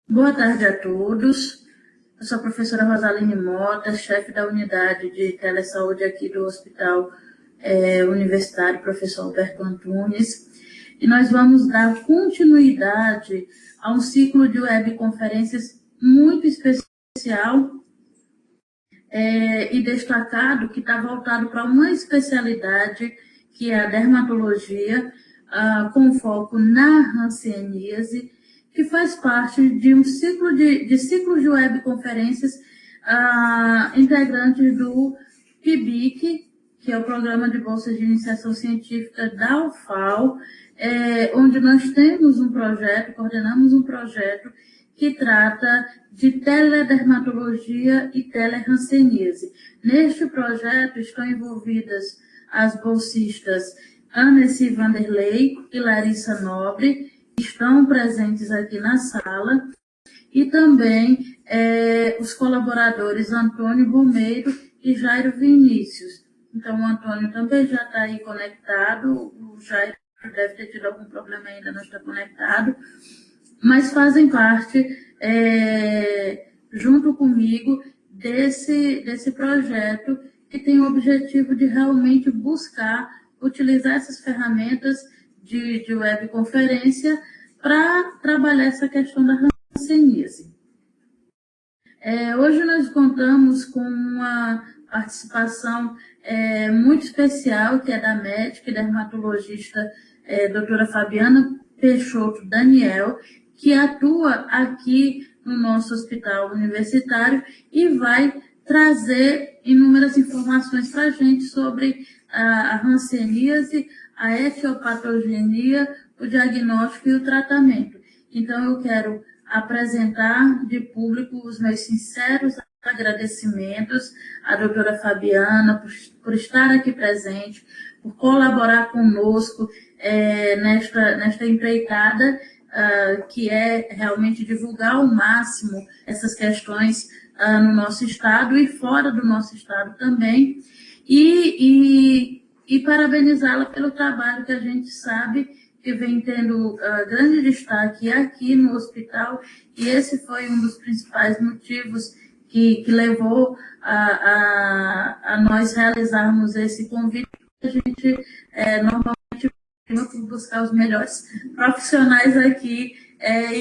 Boa tarde a todos. Eu sou a professora Rosaline Mota, chefe da unidade de telesaúde aqui do Hospital Universitário Professor Alberto Antunes. E nós vamos dar continuidade a um ciclo de webconferências muito especial e destacado, que está voltado para uma especialidade, que é a dermatologia, com foco na hanseníase, que faz parte de um ciclo de ciclos de webconferências integrantes do PIBIC, que é o Programa de Bolsas de Iniciação Científica da UFAL, onde nós temos um projeto, coordenamos um projeto que trata de teledermatologia e telehanseníase. Neste projeto estão envolvidas as bolsistas Annecy Vanderlei e Larissa Nobre, que estão presentes aqui na sala, e também os colaboradores Antônio Romeiro e Jairo Vinícius. Então, o Antônio também já está aí conectado, o Jairo deve ter tido algum problema ainda, não está conectado, mas fazem parte, junto comigo, desse projeto que tem o objetivo de realmente buscar utilizar essas ferramentas de webconferência para trabalhar essa questão da hanseníase. Hoje nós contamos com uma participação muito especial, que é da médica e dermatologista doutora Fabiana Peixoto Daniel, que atua aqui no nosso hospital universitário e vai trazer inúmeras informações para a gente sobre a hanseníase, a etiopatogenia, o diagnóstico e o tratamento. Então, eu quero apresentar de público os meus sinceros agradecimentos à doutora Fabiana por estar aqui presente, por colaborar conosco nesta empreitada, que é realmente divulgar ao máximo essas questões no nosso estado e fora do nosso estado também, e parabenizá-la pelo trabalho que a gente sabe que vem tendo grande destaque aqui no hospital, e esse foi um dos principais motivos que levou a nós realizarmos esse convite. A gente normalmente buscar os melhores profissionais aqui,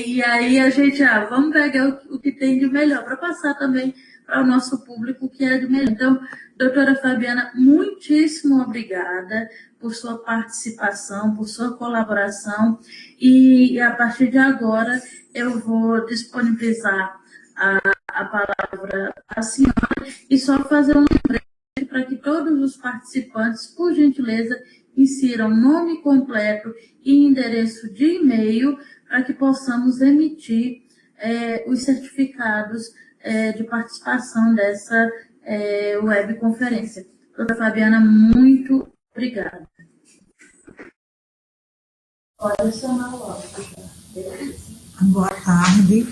e aí a gente, vamos pegar o que tem de melhor para passar também para o nosso público, que é de melhor. Então, doutora Fabiana, muitíssimo obrigada por sua participação, por sua colaboração, e a partir de agora eu vou disponibilizar a palavra à senhora e só fazer um lembrete para que todos os participantes, por gentileza, insiram nome completo e endereço de e-mail para que possamos emitir os certificados de participação dessa webconferência. Doutora Fabiana, muito obrigada. Pode acionar logo. Boa tarde.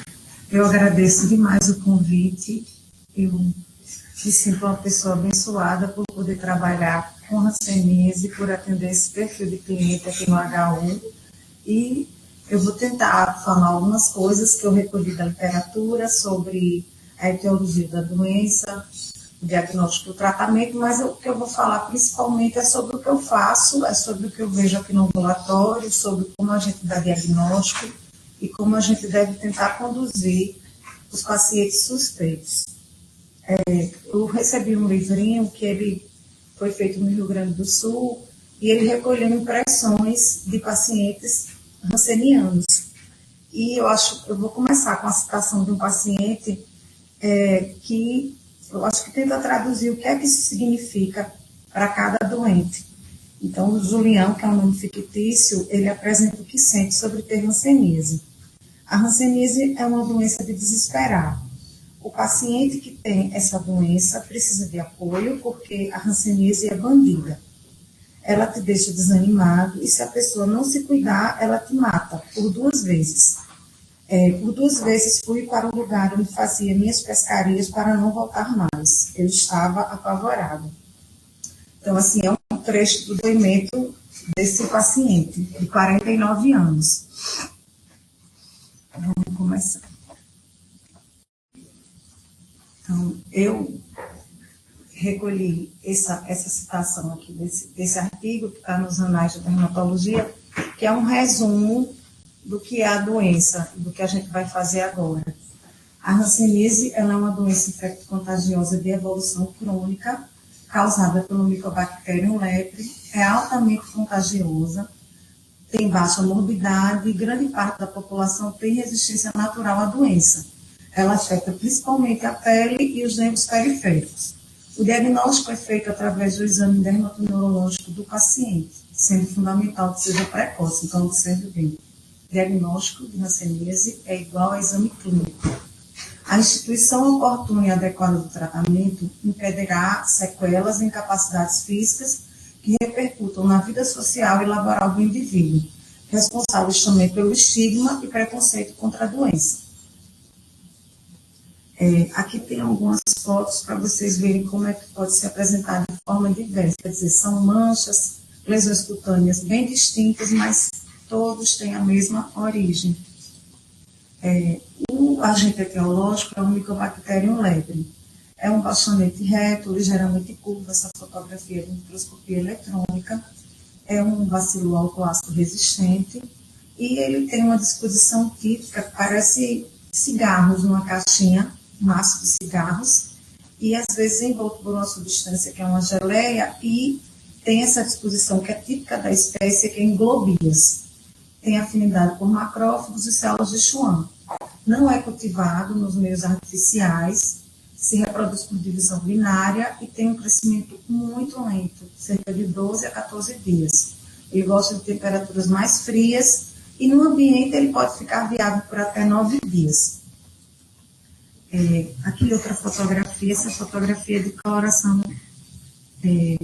Eu agradeço demais o convite. Eu me sinto uma pessoa abençoada por poder trabalhar com hanseníase, por atender esse perfil de cliente aqui no HU. E eu vou tentar falar algumas coisas que eu recolhi da literatura sobre a etiologia da doença, o diagnóstico do tratamento, mas o que eu vou falar principalmente é sobre o que eu faço, é sobre o que eu vejo aqui no ambulatório, sobre como a gente dá diagnóstico e como a gente deve tentar conduzir os pacientes suspeitos. Eu recebi um livrinho que ele foi feito no Rio Grande do Sul e ele recolheu impressões de pacientes hansenianos. E eu vou começar com a citação de um paciente que eu acho que tenta traduzir o que é que isso significa para cada doente. Então, o Julião, que é um nome fictício, ele apresenta o que sente sobre ter hanseníase. A hanseníase é uma doença de desesperar. O paciente que tem essa doença precisa de apoio, porque a hanseníase é bandida. Ela te deixa desanimado e, se a pessoa não se cuidar, ela te mata por 2 vezes. Por 2 vezes fui para um lugar onde fazia minhas pescarias para não voltar mais. Eu estava apavorado. Então, assim, é um trecho do depoimento desse paciente, de 49 anos. Vamos começar. Então, eu recolhi essa citação aqui desse artigo que está nos Anais de Dermatologia, que é um resumo do que é a doença, do que a gente vai fazer agora. A hanseníase ela é uma doença infecto-contagiosa de evolução crônica, causada pelo Mycobacterium leprae, é altamente contagiosa, tem baixa morbidade e grande parte da população tem resistência natural à doença. Ela afeta principalmente a pele e os nervos periféricos. O diagnóstico é feito através do exame dermatoneurológico do paciente, sendo fundamental que seja precoce. Então, observe bem, diagnóstico de hanseníase é igual a exame clínico. A instituição oportuna e adequada do tratamento impedirá sequelas e incapacidades físicas que repercutam na vida social e laboral do indivíduo, responsáveis também pelo estigma e preconceito contra a doença. Aqui tem algumas fotos para vocês verem como é que pode se apresentar de forma diversa. Quer dizer, são manchas, lesões cutâneas bem distintas, mas todos têm a mesma origem. O agente etiológico é o Mycobacterium leprae. É um bastanete reto, ligeiramente curvo, essa fotografia de microscopia eletrônica. É um bacilo alcoácido resistente e ele tem uma disposição típica que parece cigarros numa caixinha, um maço de cigarros, e às vezes envolto por uma substância que é uma geleia e tem essa disposição que é típica da espécie, que é em globias. Tem afinidade por macrófagos e células de Schwann. Não é cultivado nos meios artificiais, se reproduz por divisão binária e tem um crescimento muito lento, cerca de 12 a 14 dias. Ele gosta de temperaturas mais frias e no ambiente ele pode ficar viável por até 9 dias. Aqui outra fotografia, essa fotografia de coloração HE,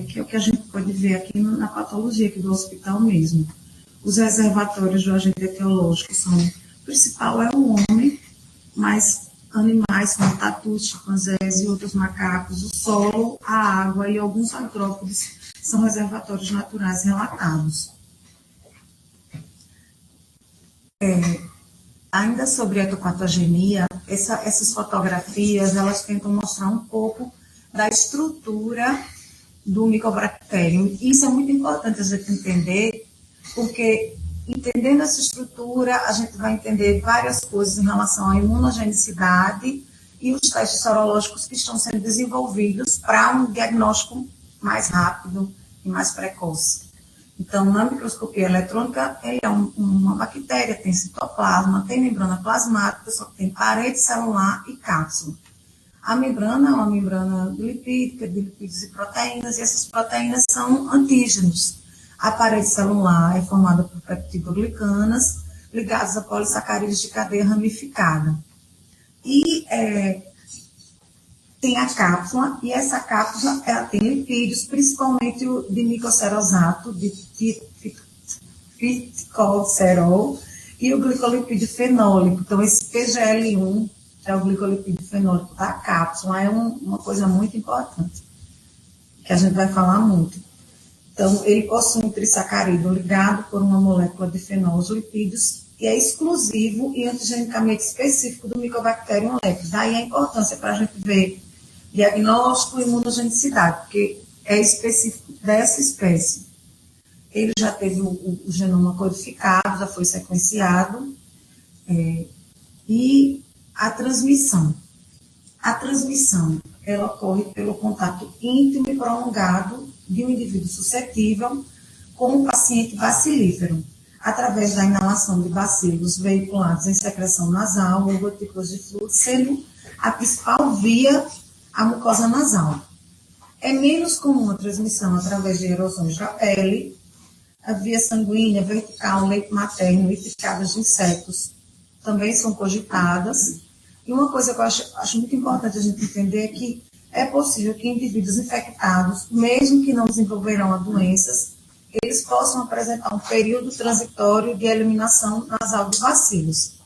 que é o que a gente pode ver aqui na patologia aqui do hospital mesmo. Os reservatórios do agente etiológico são, o principal é o homem, mas animais como tatus, chimpanzés e outros macacos, o solo, a água e alguns artrópodes são reservatórios naturais relatados. Ainda sobre a ecopatogenia, essas fotografias, elas tentam mostrar um pouco da estrutura do Mycobacterium. Isso é muito importante a gente entender, porque entendendo essa estrutura, a gente vai entender várias coisas em relação à imunogenicidade e os testes sorológicos que estão sendo desenvolvidos para um diagnóstico mais rápido e mais precoce. Então, na microscopia eletrônica, ele é uma bactéria, tem citoplasma, tem membrana plasmática, só que tem parede celular e cápsula. A membrana é uma membrana lipídica, de lipídios e proteínas, e essas proteínas são antígenos. A parede celular é formada por peptidoglicanas ligadas a polissacarídeos de cadeia ramificada. E tem a cápsula, e essa cápsula ela tem lipídios, principalmente o dimicocerosato, de fitococerol, e o glicolipídio fenólico. Então, esse PGL1 é o glicolipídio fenólico da cápsula, é uma coisa muito importante, que a gente vai falar muito. Então, ele possui um trissacarídeo ligado por uma molécula de fenóis lipídios e é exclusivo e antigenicamente específico do Mycobacterium leprae. Daí a importância para a gente ver diagnóstico e imunogenicidade, porque é específico dessa espécie. Ele já teve o genoma codificado, já foi sequenciado, e a transmissão. A transmissão, ela ocorre pelo contato íntimo e prolongado de um indivíduo suscetível com um paciente bacilífero, através da inalação de bacilos veiculados em secreção nasal ou gotículas de fluido, sendo a principal via a mucosa nasal. É menos comum a transmissão através de erosões da pele, a via sanguínea, vertical, leite materno e picadas de insetos também são cogitadas. E uma coisa que eu acho muito importante a gente entender é que é possível que indivíduos infectados, mesmo que não desenvolverão a doenças, eles possam apresentar um período transitório de eliminação nasal de bacilos.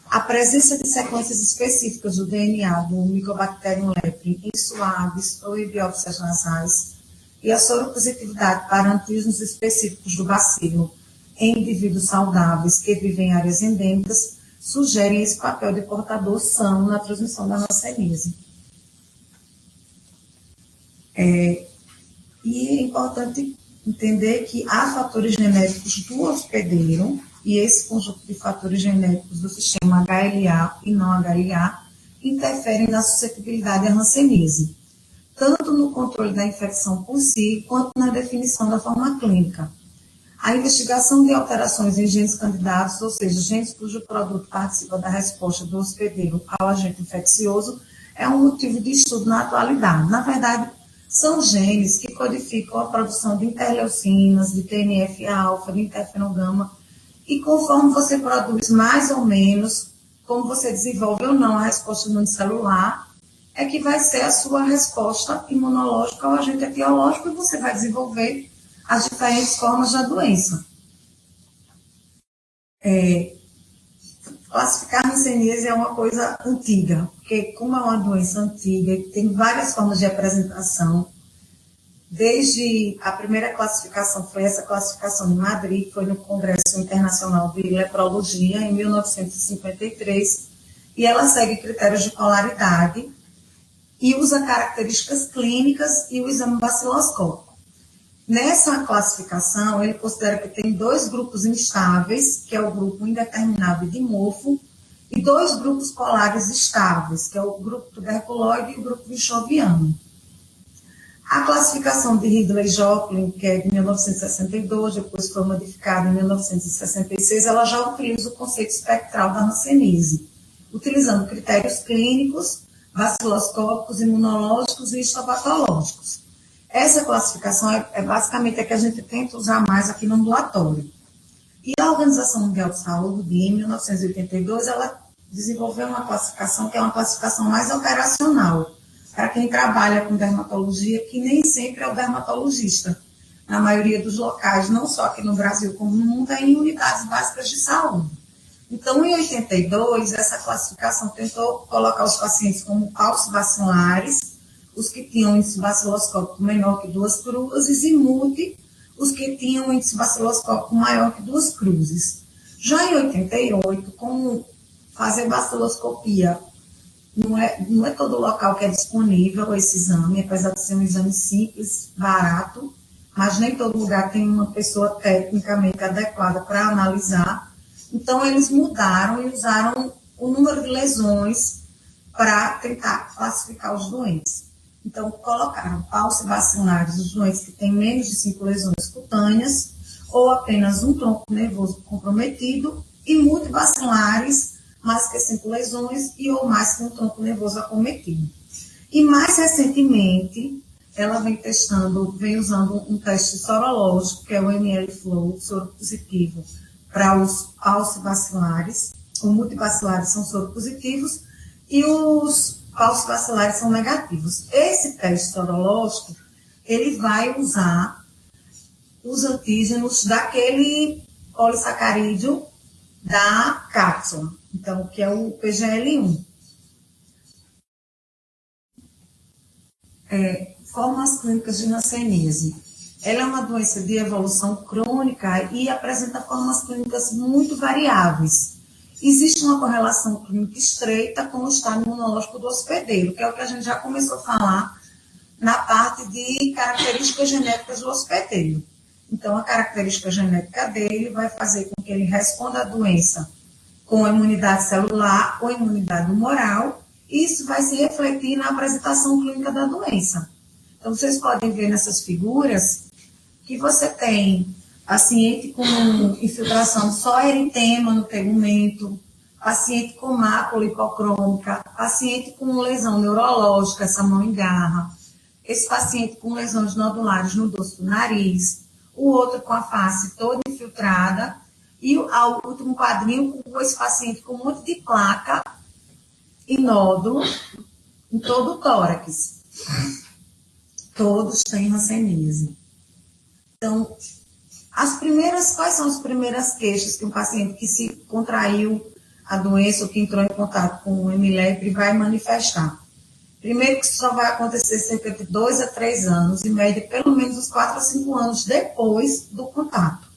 A presença de sequências específicas do DNA do Mycobacterium leprae em suaves ou em biópsias nasais e a soropositividade para antígenos específicos do bacilo em indivíduos saudáveis que vivem em áreas endêmicas sugerem esse papel de portador são na transmissão da hanseníase. E é importante entender que há fatores genéticos do hospedeiro, e esse conjunto de fatores genéticos do sistema HLA e não HLA interferem na suscetibilidade à hanseníase, tanto no controle da infecção por si, quanto na definição da forma clínica. A investigação de alterações em genes candidatos, ou seja, genes cujo produto participa da resposta do hospedeiro ao agente infeccioso, é um motivo de estudo na atualidade. Na verdade, são genes que codificam a produção de interleucinas, de TNF-alfa, de interferon-gama, e conforme você produz mais ou menos, como você desenvolve ou não a resposta unicelular, é que vai ser a sua resposta imunológica ao agente etiológico e você vai desenvolver as diferentes formas da doença. Classificar a hanseníase é uma coisa antiga, porque como é uma doença antiga e tem várias formas de apresentação, desde a primeira classificação, foi essa classificação em Madrid, foi no Congresso Internacional de Leprologia, em 1953, e ela segue critérios de polaridade e usa características clínicas e o exame baciloscópico. Nessa classificação, ele considera que tem 2 grupos instáveis, que é o grupo indeterminado e dimorfo, e 2 grupos polares estáveis, que é o grupo tuberculoide e o grupo bichoviano. A classificação de Ridley-Joplin, que é de 1962, depois foi modificada em 1966, ela já utiliza o conceito espectral da hanseníase, utilizando critérios clínicos, baciloscópicos, imunológicos e histopatológicos. Essa classificação é basicamente a que a gente tenta usar mais aqui no ambulatório. E a Organização Mundial de Saúde, em 1982, ela desenvolveu uma classificação que é uma classificação mais operacional, para quem trabalha com dermatologia, que nem sempre é o dermatologista. Na maioria dos locais, não só aqui no Brasil como no mundo, é em unidades básicas de saúde. Então, em 82, essa classificação tentou colocar os pacientes como paucivacilares, os que tinham índice baciloscópico menor que 2 cruzes, e multi, os que tinham índice baciloscópico maior que 2 cruzes. Já em 88, como fazer baciloscopia não é todo local que é disponível esse exame, apesar de ser um exame simples, barato, mas nem todo lugar tem uma pessoa tecnicamente adequada para analisar. Então, eles mudaram e usaram o número de lesões para tentar classificar os doentes. Então, colocaram paucivacilares, os doentes que têm menos de 5 lesões cutâneas, ou apenas um tronco nervoso comprometido, e multivacilares, mais que 5 lesões, e ou mais que um tronco nervoso acometido. E mais recentemente, ela vem usando um teste sorológico, que é o ML-Flow, soro positivo, para os paucivacilares. Os multivacilares são soro positivos, e os paucivacilares são negativos. Esse teste sorológico, ele vai usar os antígenos daquele polissacarídeo da cápsula, então, que é o PGL1. Formas clínicas de hanseníase. Ela é uma doença de evolução crônica e apresenta formas clínicas muito variáveis. Existe uma correlação clínica estreita com o estado imunológico do hospedeiro, que é o que a gente já começou a falar na parte de características genéticas do hospedeiro. Então, a característica genética dele vai fazer com que ele responda à doença com imunidade celular ou imunidade humoral, e isso vai se refletir na apresentação clínica da doença. Então, vocês podem ver nessas figuras que você tem paciente com infiltração só eritema no tegumento, paciente com mácula hipocrômica, paciente com lesão neurológica, essa mão em garra, esse paciente com lesões nodulares no dorso do nariz, o outro com a face toda infiltrada, e o último quadrinho com esse paciente com um monte de placa e nódulo em todo o tórax. Todos têm hanseníase. Então, quais são as primeiras queixas que um paciente que se contraiu a doença ou que entrou em contato com o hemilepre vai manifestar? Primeiro que isso só vai acontecer cerca de 2 a 3 anos, em média pelo menos uns 4 a 5 anos depois do contato.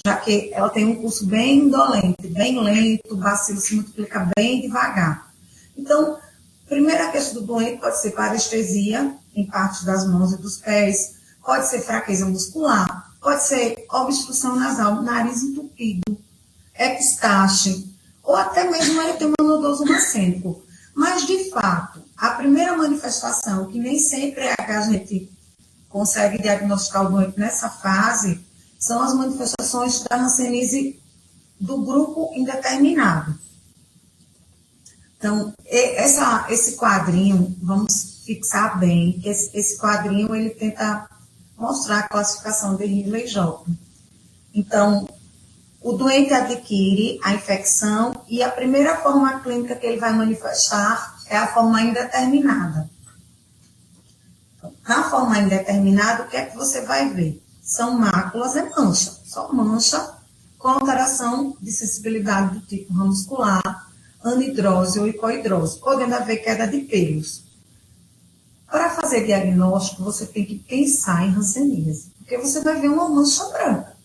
já que ela tem um curso bem indolente, bem lento, o bacilo se multiplica bem devagar. Então, primeira questão do doente pode ser parestesia em partes das mãos e dos pés, pode ser fraqueza muscular, pode ser obstrução nasal, nariz entupido, epistaxe, ou até mesmo eritema nodoso macênico. Mas, de fato, a primeira manifestação, que nem sempre é a que a gente consegue diagnosticar o doente nessa fase, são as manifestações da hanseníase do grupo indeterminado. Então, esse quadrinho, vamos fixar bem, que esse quadrinho ele tenta mostrar a classificação de Ridley-Joplin. Então, o doente adquire a infecção e a primeira forma clínica que ele vai manifestar é a forma indeterminada. Na forma indeterminada, o que é que você vai ver? São máculas e mancha, só mancha com alteração de sensibilidade do tipo muscular, anidrose ou hipoidrose, podendo haver queda de pelos. Para fazer diagnóstico, você tem que pensar em hanseníase, porque você vai ver uma mancha branca,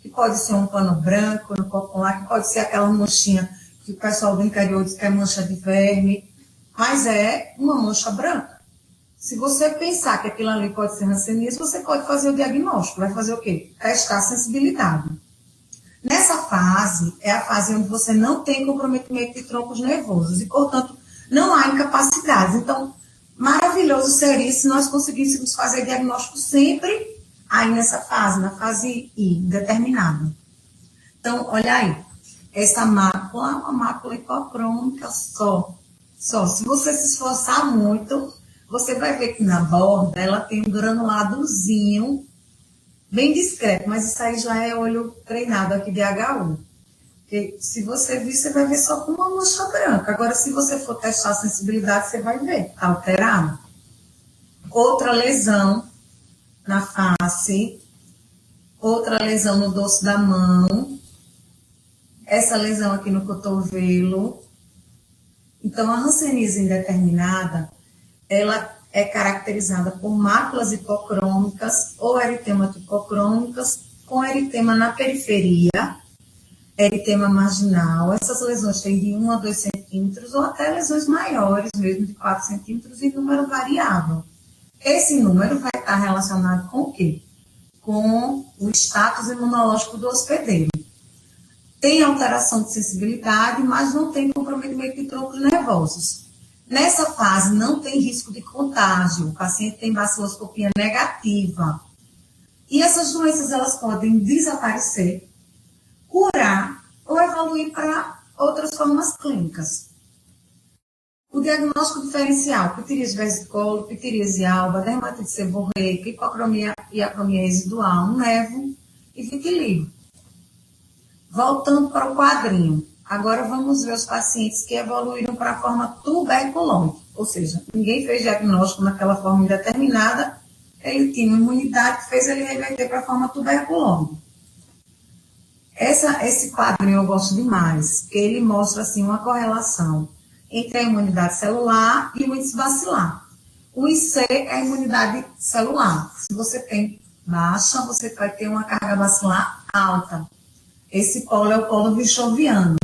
que pode ser um pano branco no popular, que pode ser aquela manchinha que o pessoal do interior diz que é mancha de verme, mas é uma mancha branca. Se você pensar que aquilo ali pode ser hanseníase, você pode fazer o diagnóstico. Vai fazer o quê? Testar a sensibilidade. Nessa fase, é a fase onde você não tem comprometimento de troncos nervosos e, portanto, não há incapacidades. Então, maravilhoso seria se nós conseguíssemos fazer diagnóstico sempre aí nessa fase, na fase I, determinada. Então, olha aí, essa mácula é uma mácula hipocrômica só. Se você se esforçar muito, você vai ver que na borda ela tem um granuladozinho bem discreto, mas isso aí já é olho treinado aqui de HU. Porque se você vir, você vai ver só com uma mancha branca. Agora, se você for testar a sensibilidade, você vai ver, tá alterado. Outra lesão na face, outra lesão no dorso da mão, essa lesão aqui no cotovelo. Então, a hanseníase indeterminada, ela é caracterizada por máculas hipocrômicas ou eritemas hipocrômicas com eritema na periferia, eritema marginal. Essas lesões têm de 1 a 2 centímetros ou até lesões maiores, mesmo de 4 centímetros, em número variável. Esse número vai estar relacionado com o quê? Com o status imunológico do hospedeiro. Tem alteração de sensibilidade, mas não tem comprometimento de troncos nervosos. Nessa fase, não tem risco de contágio. O paciente tem baciloscopia negativa. E essas doenças, elas podem desaparecer, curar ou evoluir para outras formas clínicas. O diagnóstico diferencial, pitiríase vesicolo, pitiríase alba, dermatite seborreica, hipocromia e acromia residual, nevo e vitiligo. Voltando para o quadrinho. Agora vamos ver os pacientes que evoluíram para a forma tuberculoide, ou seja, ninguém fez diagnóstico naquela forma indeterminada, ele tinha uma imunidade que fez ele reverter para a forma tuberculoide. Esse quadrinho eu gosto demais, porque ele mostra assim, uma correlação entre a imunidade celular e o índice bacilar. O IC é a imunidade celular. Se você tem baixa, você vai ter uma carga bacilar alta. Esse polo é o polo virchoviano.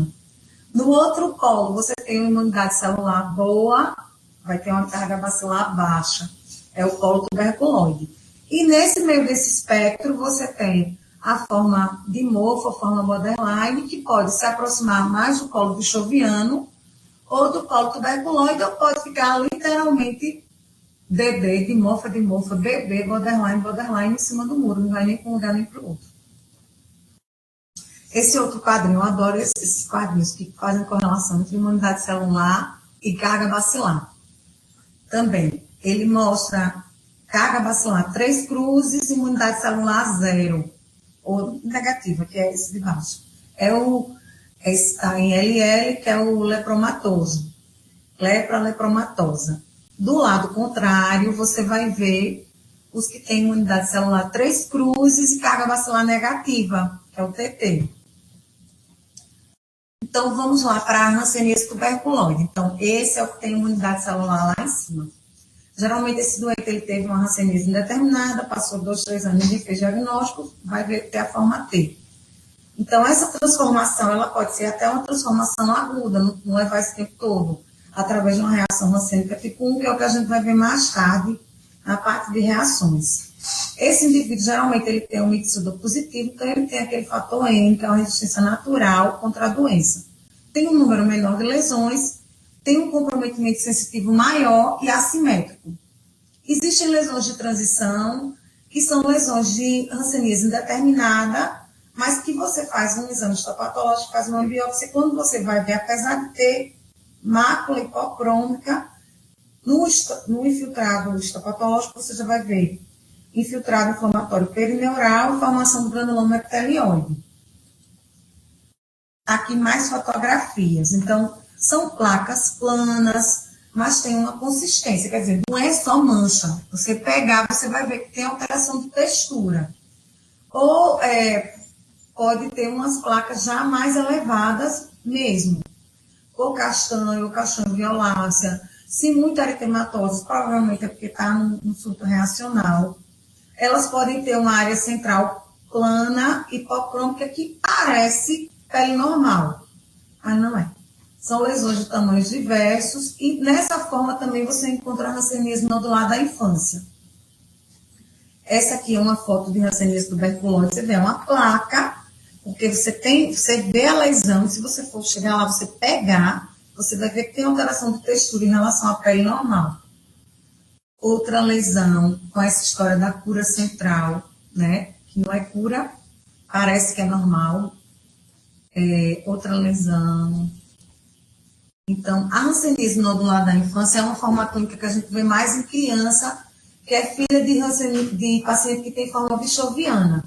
No outro polo, você tem uma imunidade celular boa, vai ter uma carga bacilar baixa. É o polo tuberculoide. E nesse meio desse espectro, você tem a forma dimorfa, a forma borderline, que pode se aproximar mais do polo virchoviano ou do polo tuberculoide, ou pode ficar literalmente DD, dimorfa, BB, borderline, em cima do muro. Não vai nem para um lugar nem para o outro. Esse outro quadrinho, eu adoro esses quadrinhos que fazem correlação entre imunidade celular e carga bacilar. Também, ele mostra carga bacilar 3 cruzes, imunidade celular 0, ou negativa, que é esse de baixo. Está em LL, que é o lepromatoso, lepromatosa. Do lado contrário, você vai ver os que têm imunidade celular 3 cruzes e carga bacilar negativa, que é o TT. Então, vamos lá para a hanseníase tuberculoide. Então, esse é o que tem imunidade celular lá em cima. Geralmente, esse doente ele teve uma hanseníase indeterminada, passou 2, 3 anos, ninguém fez diagnóstico, vai ter a forma T. Então, essa transformação, ela pode ser até uma transformação aguda, não levar esse tempo todo, através de uma reação rancênica tipo 1, que é o que a gente vai ver mais tarde na parte de reações. Esse indivíduo, geralmente, ele tem um mixidor positivo, então ele tem aquele fator N, que é uma resistência natural contra a doença. Tem um número menor de lesões, tem um comprometimento sensitivo maior e assimétrico. Existem lesões de transição, que são lesões de hanseníase indeterminada, mas que você faz um exame histopatológico, faz uma biópsia, quando você vai ver, apesar de ter mácula hipocrômica, no infiltrado histopatológico, você já vai ver infiltrado inflamatório perineural e formação do granuloma epitelioide. Aqui mais fotografias. Então, são placas planas, mas tem uma consistência, quer dizer, não é só mancha. Você pegar, você vai ver que tem alteração de textura. Ou pode ter umas placas já mais elevadas mesmo. Ou castanho violácea. Se muito eritematosas, provavelmente é porque está no surto reacional. Elas podem ter uma área central plana, hipocrômica, que parece pele normal, mas não é. São lesões de tamanhos diversos e nessa forma também você encontra a hanseníase nodular da infância. Essa aqui é uma foto de hanseníase tuberculose, você vê uma placa, porque você vê a lesão, se você for chegar lá, você pegar, você vai ver que tem alteração de textura em relação à pele normal. Outra lesão com essa história da cura central, né? Que não é cura, parece que é normal. Outra lesão. Então, a hanseníase nodular da infância é uma forma clínica que a gente vê mais em criança, que é filha de paciente que tem forma bichoviana.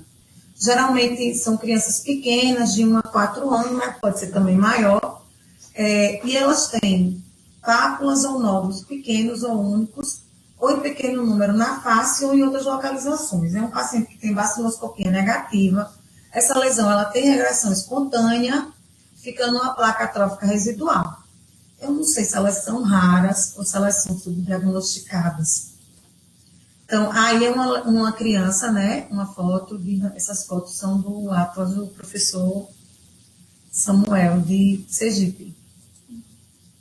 Geralmente são crianças pequenas, de 1 a 4 anos, mas pode ser também maior. E elas têm pápulas ou nódulos pequenos ou únicos, ou em pequeno número na face ou em outras localizações. É um paciente que tem baciloscopia negativa. Essa lesão ela tem regressão espontânea, ficando uma placa atrófica residual. Eu não sei se elas são raras ou se elas são subdiagnosticadas. Então, aí é uma criança, né? Uma foto, essas fotos são do Atlas do professor Samuel de Sergipe.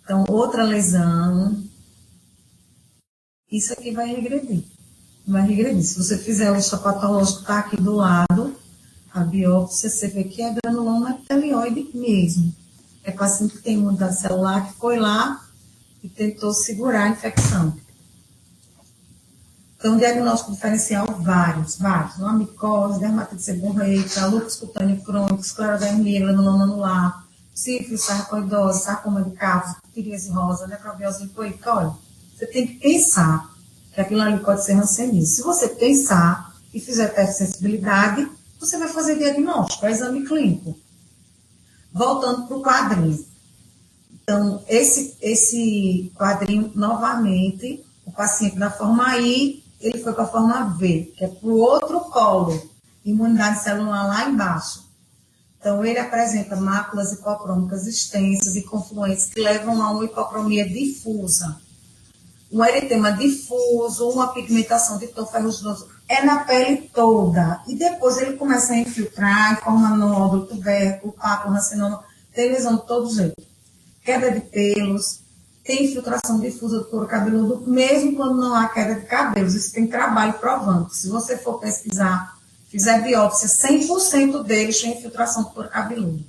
Então, outra lesão. Isso aqui vai regredir. Vai regredir. Se você fizer o histopatológico, está aqui do lado, a biópsia, você vê que é granuloma epitelioide mesmo. É paciente que tem imunidade celular, que foi lá e tentou segurar a infecção. Então, diagnóstico diferencial, vários. Uma micose, dermatite seborreica, lúpus cutâneo crônico, esclerodermia, granuloma anular, sífilis, sarcoidose, sarcoma de Kaposi, psoríase rosa, necrobiose linfóide. Olha, você tem que pensar que aquilo ali pode ser hanseníase. Se você pensar e fizer teste de sensibilidade, você vai fazer diagnóstico, é exame clínico. Voltando para o quadrinho. Então, esse quadrinho, novamente, o paciente da forma I, ele foi para a forma V, que é para o outro colo, imunidade celular lá embaixo. Então, ele apresenta máculas hipocrômicas extensas e confluentes que levam a uma hipocromia difusa. Um eritema difuso, uma pigmentação de tom ferruginoso, é na pele toda. E depois ele começa a infiltrar, forma nódulo, tubérculo, pápula, rancinoma, tem lesão de todo jeito. Queda de pelos, tem infiltração difusa do couro cabeludo, mesmo quando não há queda de cabelos. Isso tem trabalho provando. Se você for pesquisar, fizer biópsia, 100% deles tem infiltração do couro cabeludo.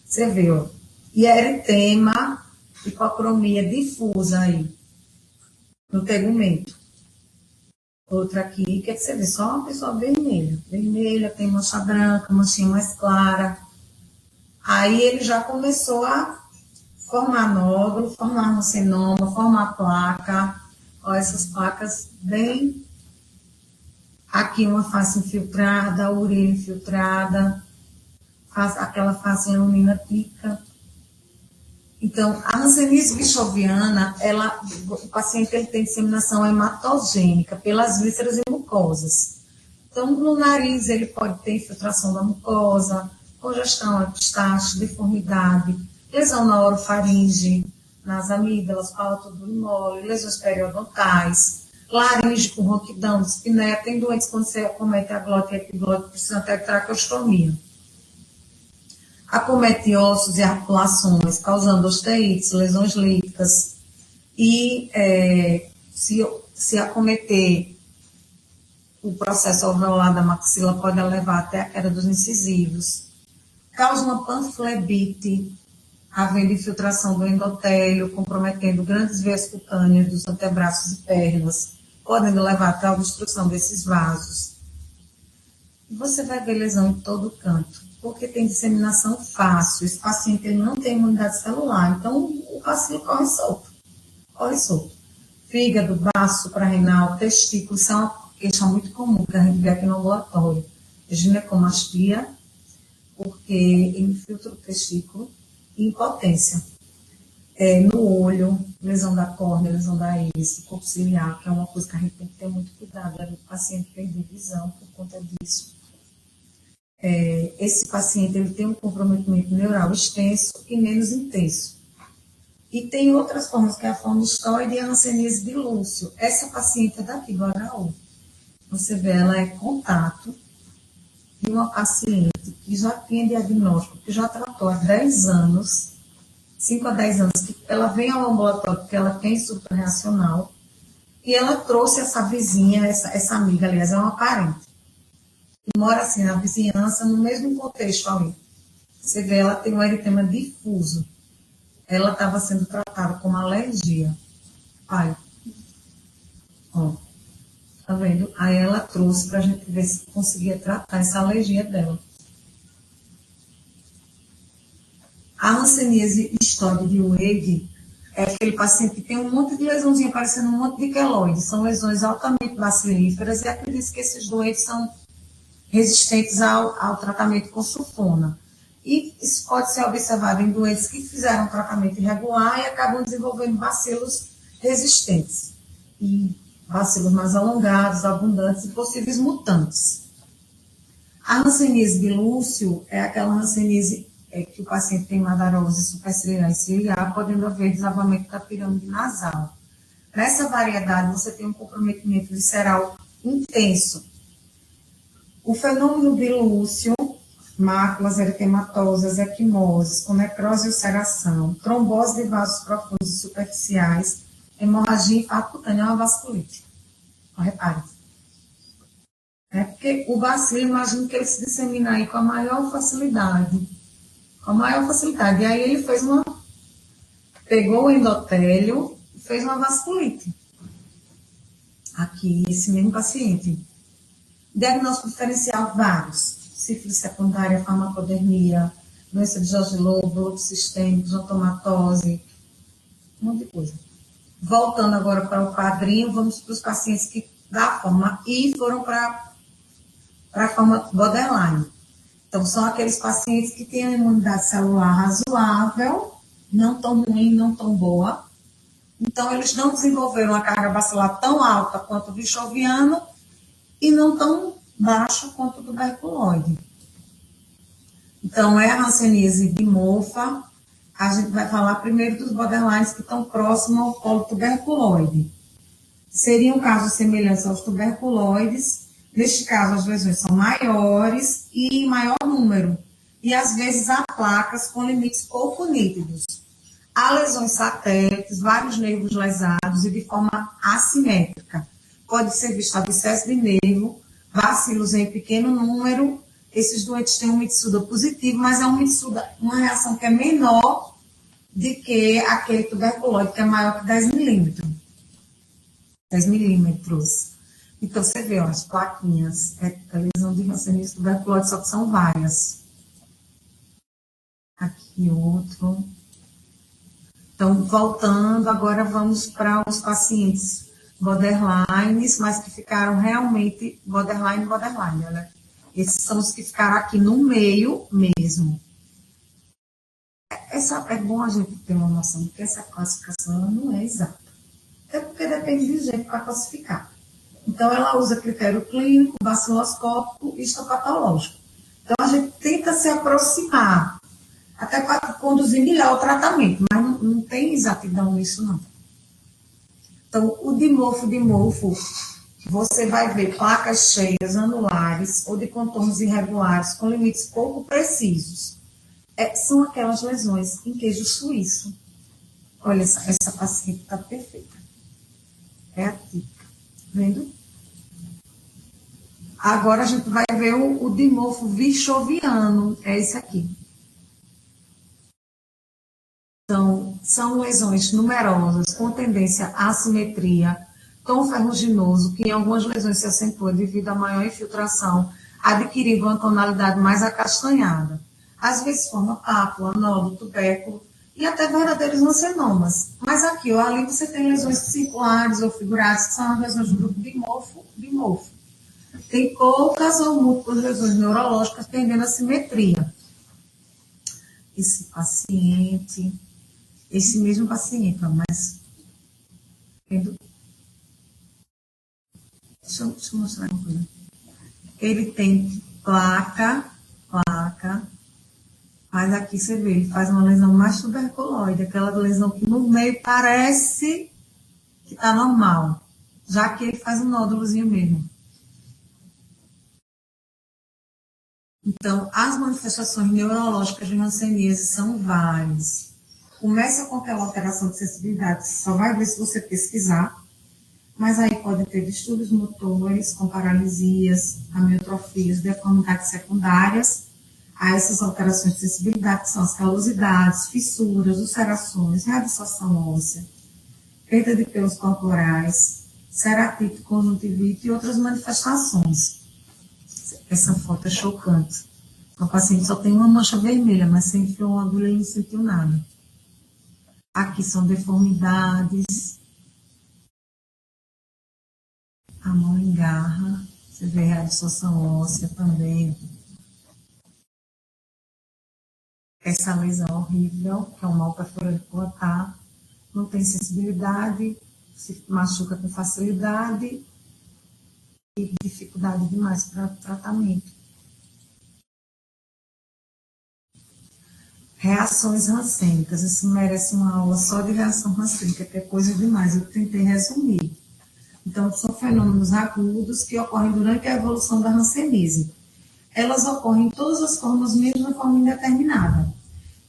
Você vê, ó. E eritema, hipocromia difusa aí, no tegumento. Outra aqui, que você vê só uma pessoa vermelha. Vermelha, tem mancha branca, manchinha mais clara. Aí ele já começou a formar nódulo, formar rancinoma, formar placa. Olha essas placas bem... Aqui uma face infiltrada, a orelha infiltrada, aquela face leuminotípica. Então, a hanseníase bichoviana, o paciente ele tem disseminação hematogênica pelas vísceras e mucosas. Então, no nariz ele pode ter infiltração da mucosa, congestão epistaxe, deformidade, lesão na orofaringe, nas amígdalas, palato duro mole, lesões periodontais, laringe com ronquidão, dispneia. Tem doentes quando você acomete a glote e a epiglote, precisam até de traqueostomia. acomete ossos e articulações, causando osteites, lesões líticas, e se acometer o processo alveolar da maxila, pode levar até a queda dos incisivos. Causa uma panflebite, havendo infiltração do endotélio, comprometendo grandes veias cutâneas dos antebraços e pernas, podendo levar até a obstrução desses vasos. E você vai ver lesão em todo canto, porque tem disseminação fácil. Esse paciente ele não tem imunidade celular, então o bacilo corre solto. Corre solto. Fígado, baço, suprarrenal, testículo, isso é uma queixa muito comum que a gente vê aqui no ambulatório. Ginecomastia, porque ele infiltra o testículo, e impotência. No olho, lesão da córnea, lesão da íris, corpo ciliar, que é uma coisa que a gente tem que ter muito cuidado, o paciente perder visão por conta disso. Esse paciente ele tem um comprometimento neural extenso e menos intenso. E tem outras formas, que é a forma histoide e a hanseníase de Lúcio. Essa paciente é daqui do HU. Você vê, ela é contato de uma paciente que já tinha diagnóstico, que já tratou há 10 anos, 5 a 10 anos, que ela vem ao ambulatório porque ela tem surto reacional, e ela trouxe essa vizinha, essa amiga, aliás, é uma parente, que mora assim na vizinhança, no mesmo contexto ali. Você vê, ela tem um eritema difuso. Ela estava sendo tratada com uma alergia. Ai, ó, tá vendo? Aí ela trouxe para a gente ver se conseguia tratar essa alergia dela. A hanseníase histoide de Wade é aquele paciente que tem um monte de lesãozinha, parecendo um monte de queloide. São lesões altamente bacilíferas e acredito que esses doentes são resistentes ao tratamento com sulfona. E isso pode ser observado em doentes que fizeram tratamento irregular e acabam desenvolvendo bacilos resistentes. E bacilos mais alongados, abundantes e possíveis mutantes. A hanseníase de Lúcio é aquela hanseníase que o paciente tem madarose superciliar e ciliar, podendo haver desabamento da pirâmide nasal. Nessa variedade, você tem um comprometimento visceral intenso. O fenômeno de Lúcio, máculas eritematosas, equimoses, com necrose e ulceração, trombose de vasos profundos e superficiais, hemorragia e infarto cutâneo, é uma vasculite. Repare. Porque o bacilo, imagino que ele se dissemina aí com a maior facilidade. Com a maior facilidade. E aí ele pegou o endotélio e fez uma vasculite. Aqui, esse mesmo paciente. Diagnóstico diferencial, vários. Sífilis secundária, farmacodermia, doença de Jorge Lobo, lobo sistêmico, xantomatose, um monte de coisa. Voltando agora para o quadrinho, vamos para os pacientes que da forma I foram para a forma borderline. Então, são aqueles pacientes que têm a imunidade celular razoável, não tão ruim, não tão boa. Então, eles não desenvolveram a carga bacilar tão alta quanto o bichoviano e não tão baixa quanto o tuberculoide. Então, é a hanseníase dimorfa. A gente vai falar primeiro dos borderlines que estão próximos ao polo tuberculoide. Seriam casos semelhantes aos tuberculoides. Neste caso, as lesões são maiores e em maior número. E, às vezes, há placas com limites pouco nítidos. Há lesões satélites, vários nervos lesados e de forma assimétrica. Pode ser visto abscesso de nervo, bacilos em pequeno número. Esses doentes têm um Mitsuda positivo, mas é um Mitsuda, uma reação que é menor do que aquele tuberculoide, que é maior que 10 milímetros. 10 milímetros. Então, você vê, ó, as plaquinhas, a lesão de hanseníase tuberculose, só que são várias. Aqui outro. Então, voltando, agora vamos para os pacientes borderlines, mas que ficaram realmente borderline. Olha. Esses são os que ficaram aqui no meio mesmo. É bom a gente ter uma noção de que essa classificação não é exata. Até porque depende de jeito para classificar. Então, ela usa critério clínico, baciloscópico e histopatológico. Então, a gente tenta se aproximar, até para conduzir melhor o tratamento, mas não tem exatidão nisso, não. Então, o dimorfo, você vai ver placas cheias, anulares ou de contornos irregulares com limites pouco precisos. São aquelas lesões em queijo suíço. Olha, essa paciente está perfeita. É a típica. Vendo? Agora a gente vai ver o dimorfo vichoviano. É esse aqui. Então, são lesões numerosas com tendência à assimetria, tom ferruginoso, que em algumas lesões se acentua devido à maior infiltração, adquirindo uma tonalidade mais acastanhada. Às vezes forma pápula, nódulo, tubérculo e até verdadeiros lancenomas. Mas aqui ou ali você tem lesões circulares ou figuradas, que são as lesões do grupo dimorfo. Tem poucas ou múltiplas lesões neurológicas tendendo à simetria. Esse mesmo paciente, mas deixa eu mostrar uma coisa. Ele tem placa, mas aqui você vê, ele faz uma lesão mais tuberculoide, aquela lesão que no meio parece que está normal, já que ele faz um nódulozinho mesmo. Então, as manifestações neurológicas de hanseníase são várias. Começa com aquela alteração de sensibilidade, você só vai ver se você pesquisar, mas aí pode ter distúrbios motores, com paralisias, amiotrofias, deformidades secundárias a essas alterações de sensibilidade, que são as calosidades, fissuras, ulcerações, reabsorção óssea, perda de pelos corporais, ceratite, conjuntivite e outras manifestações. Essa foto é chocante. O paciente só tem uma mancha vermelha, mas você enfiou uma agulha e não sentiu nada. Aqui são deformidades. A mão engarra. Você vê a absorção óssea também. Essa lesão horrível, que é um mal perfurante plantar. Não tem sensibilidade, se machuca com facilidade e dificuldade demais para tratamento. Reações rancênicas. Isso merece uma aula só de reação rancênica, que é coisa demais. Eu tentei resumir. Então, são fenômenos agudos que ocorrem durante a evolução da hanseníase. Elas ocorrem em todas as formas, mesmo de forma indeterminada.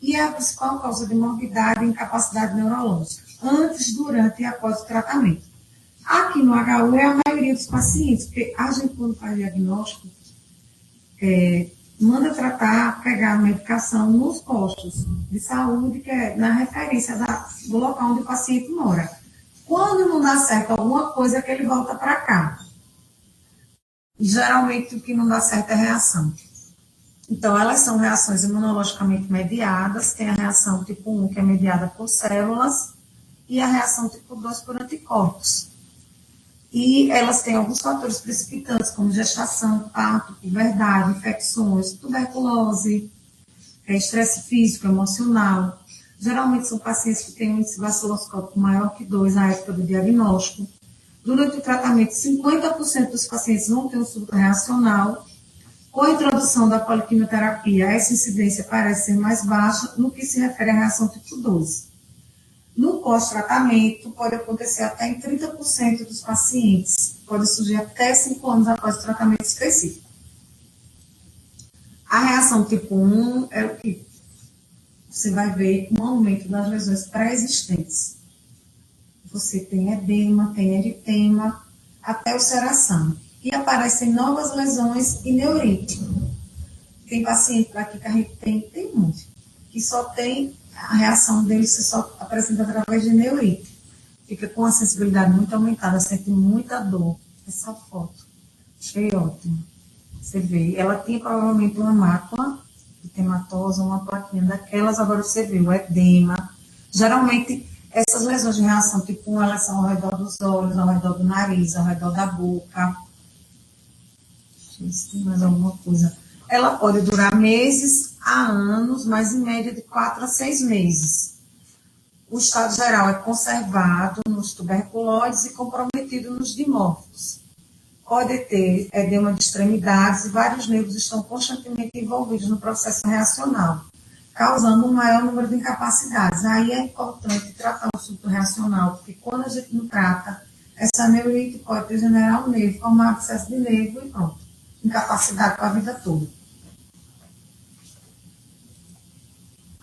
E é a principal causa de morbidade e incapacidade neurológica, antes, durante e após o tratamento. Aqui no HU é a maioria dos pacientes, porque a gente, quando faz diagnóstico, manda tratar, pegar a medicação nos postos de saúde, que é na referência do local onde o paciente mora. Quando não dá certo alguma coisa, é que ele volta para cá. E, geralmente, o que não dá certo é reação. Então, elas são reações imunologicamente mediadas. Tem a reação tipo 1, que é mediada por células, e a reação tipo 2 por anticorpos. E elas têm alguns fatores precipitantes, como gestação, parto, puberdade, infecções, tuberculose, estresse físico, emocional. Geralmente são pacientes que têm um índice baciloscópico maior que 2 na época do diagnóstico. Durante o tratamento, 50% dos pacientes vão ter um surto reacional. Com a introdução da poliquimioterapia, essa incidência parece ser mais baixa no que se refere à reação tipo 2. No pós-tratamento, pode acontecer até em 30% dos pacientes. Pode surgir até 5 anos após o tratamento específico. A reação tipo 1 é o que você vai ver um aumento das lesões pré-existentes. Você tem edema, tem eritema, até ulceração. E aparecem novas lesões e neurite. Tem paciente aqui que a gente tem muito, que só tem a reação dele, se só apresenta através de neurite. Fica com a sensibilidade muito aumentada, sente muita dor. Essa foto. Achei ótimo. Você vê, ela tinha provavelmente uma mácula etematosa, uma plaquinha daquelas, agora você vê o edema. Geralmente, essas lesões de reação tipo 1, elas são ao redor dos olhos, ao redor do nariz, ao redor da boca. Deixa eu ver se tem mais alguma coisa. Ela pode durar meses a anos, mas em média de 4 a 6 meses. O estado geral é conservado nos tuberculoides e comprometido nos dimórficos. Pode ter edema de extremidades e vários nervos estão constantemente envolvidos no processo reacional, causando um maior número de incapacidades. Aí é importante tratar o surto reacional, porque quando a gente não trata, essa neurite pode degenerar o nervo, formar abscesso de nervo e pronto. Incapacidade para a vida toda.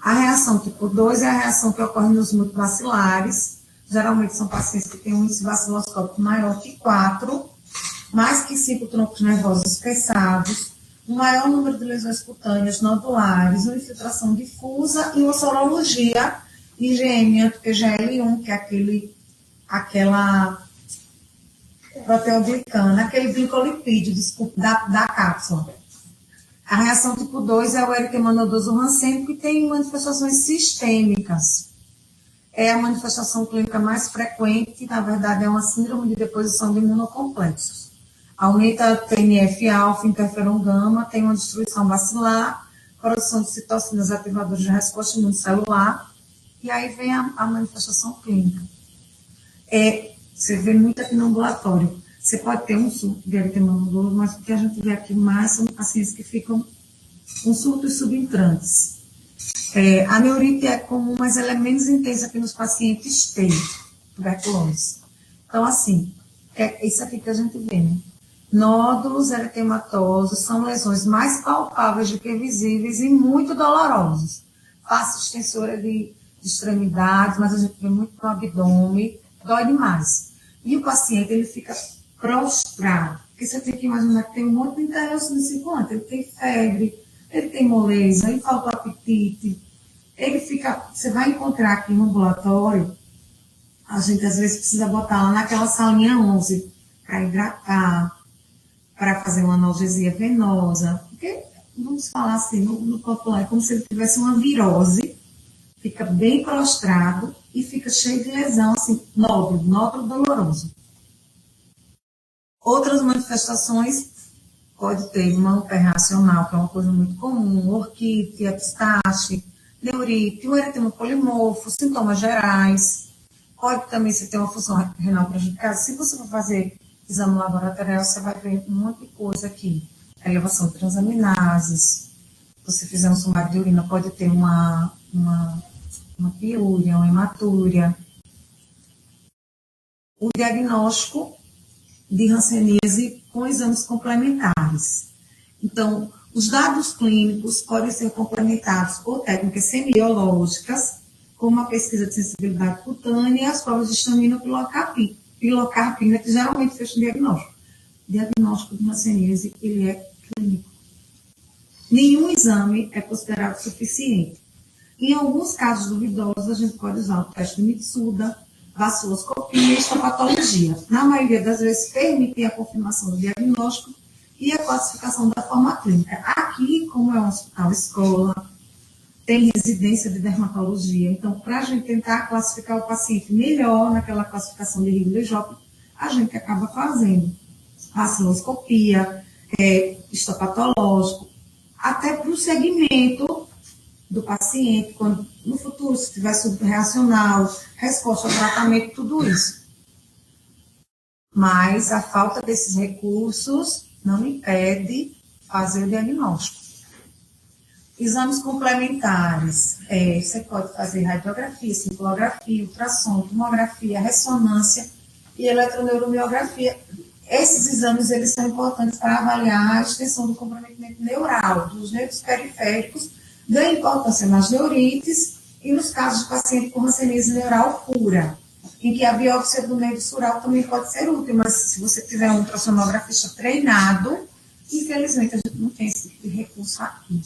A reação tipo 2 é a reação que ocorre nos multibacilares. Geralmente são pacientes que têm um índice baciloscópico maior que 4, mais que 5 troncos nervosos espessados, um maior número de lesões cutâneas nodulares, uma infiltração difusa e uma sorologia IgM anti-PGL1, que é aquela proteoglicana, aquele glicolipídio, desculpa, da cápsula. A reação tipo 2 é o eritema nodoso rancêmico e tem manifestações sistêmicas. É a manifestação clínica mais frequente, na verdade é uma síndrome de deposição de imunocomplexos. Aumenta TNF-alfa, interferon gama, tem uma destruição bacilar, produção de citocinas ativadoras de resposta imunocelular, e aí vem a manifestação clínica. Você vê muito aqui no ambulatório. Você pode ter um surto de eritema nodoso, mas o que a gente vê aqui mais são pacientes que ficam com surtos subentrantes. A neurite é comum, mas ela é menos intensa que nos pacientes T, tuberculose. Então, assim, é isso aqui que a gente vê, né? Nódulos eritematosos são lesões mais palpáveis do que visíveis e muito dolorosos. Face extensora de extremidades, mas a gente vê muito no abdômen, dói demais. E o paciente, ele fica prostrado, porque você tem que imaginar que tem um monte de interesse no circulante. Ele tem febre, ele tem moleza, ele falta apetite, ele fica... Você vai encontrar aqui no ambulatório, a gente às vezes precisa botar lá naquela salinha 11 para hidratar, para fazer uma analgesia venosa, porque, vamos falar assim, no popular, é como se ele tivesse uma virose, fica bem prostrado e fica cheio de lesão, assim, nódulo doloroso. Outras manifestações, pode ter manca irracional, que é uma coisa muito comum, orquite, epistaxe, neurite, um eritema polimorfo, sintomas gerais. Pode também se ter uma função renal prejudicada. Se você for fazer exame laboratorial, você vai ver um monte de coisa aqui. A elevação de transaminases. Se você fizer um sumário de urina, pode ter uma piúria, uma hematúria. O diagnóstico de hanseníase com exames complementares. Então, os dados clínicos podem ser complementados por técnicas semiológicas, como a pesquisa de sensibilidade cutânea e as provas de histamina pilocarpina, que geralmente fecham o diagnóstico. O diagnóstico de hanseníase, ele é clínico. Nenhum exame é considerado suficiente. Em alguns casos duvidosos, a gente pode usar o teste de Mitsuda, vaciloscopia e histopatologia. Na maioria das vezes, permitem a confirmação do diagnóstico e a classificação da forma clínica. Aqui, como é um hospital escola, tem residência de dermatologia. Então, para a gente tentar classificar o paciente melhor naquela classificação de Ringler-Job, a gente acaba fazendo vaciloscopia, histopatológico, até para o segmento do paciente, quando no futuro, se tiver subreacional, resposta ao tratamento, tudo isso. Mas a falta desses recursos não impede fazer o diagnóstico. Exames complementares, você pode fazer radiografia, cintilografia, ultrassom, tomografia, ressonância e eletroneuromiografia. Esses exames, eles são importantes para avaliar a extensão do comprometimento neural, dos nervos periféricos, ganha importância nas neurites e nos casos de paciente com hanseníase neural pura, em que a biópsia do nervo sural também pode ser útil, mas se você tiver um ultrassonografista treinado, infelizmente a gente não tem esse tipo de recurso aqui.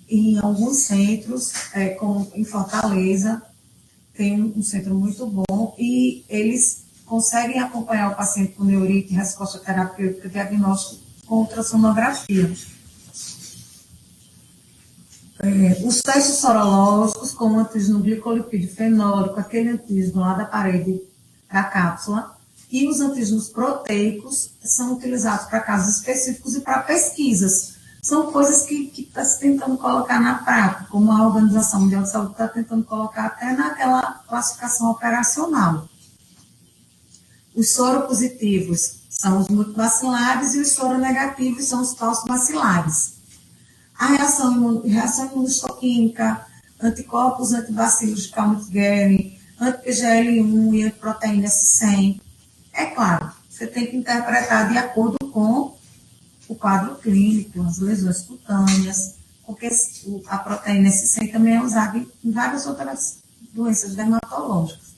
Em alguns centros, como em Fortaleza, tem um centro muito bom e eles conseguem acompanhar o paciente com neurite e resposta terapêutica diagnóstico com ultrassonografia. Os testes sorológicos, como o antígeno glicolipídio fenólico, aquele antígeno lá da parede da cápsula, e os antígenos proteicos são utilizados para casos específicos e para pesquisas. São coisas que está se tentando colocar na prática, como a Organização Mundial de Saúde está tentando colocar até naquela classificação operacional. Os soropositivos são os multibacilares e os soronegativos são os falsos bacilares. A reação imunohistoquímica, anticorpos antibacilos de Calmette-Guerin, anti-PGL1 e antiproteína S100. É claro, você tem que interpretar de acordo com o quadro clínico, as lesões cutâneas, porque a proteína S100 também é usada em várias outras doenças dermatológicas.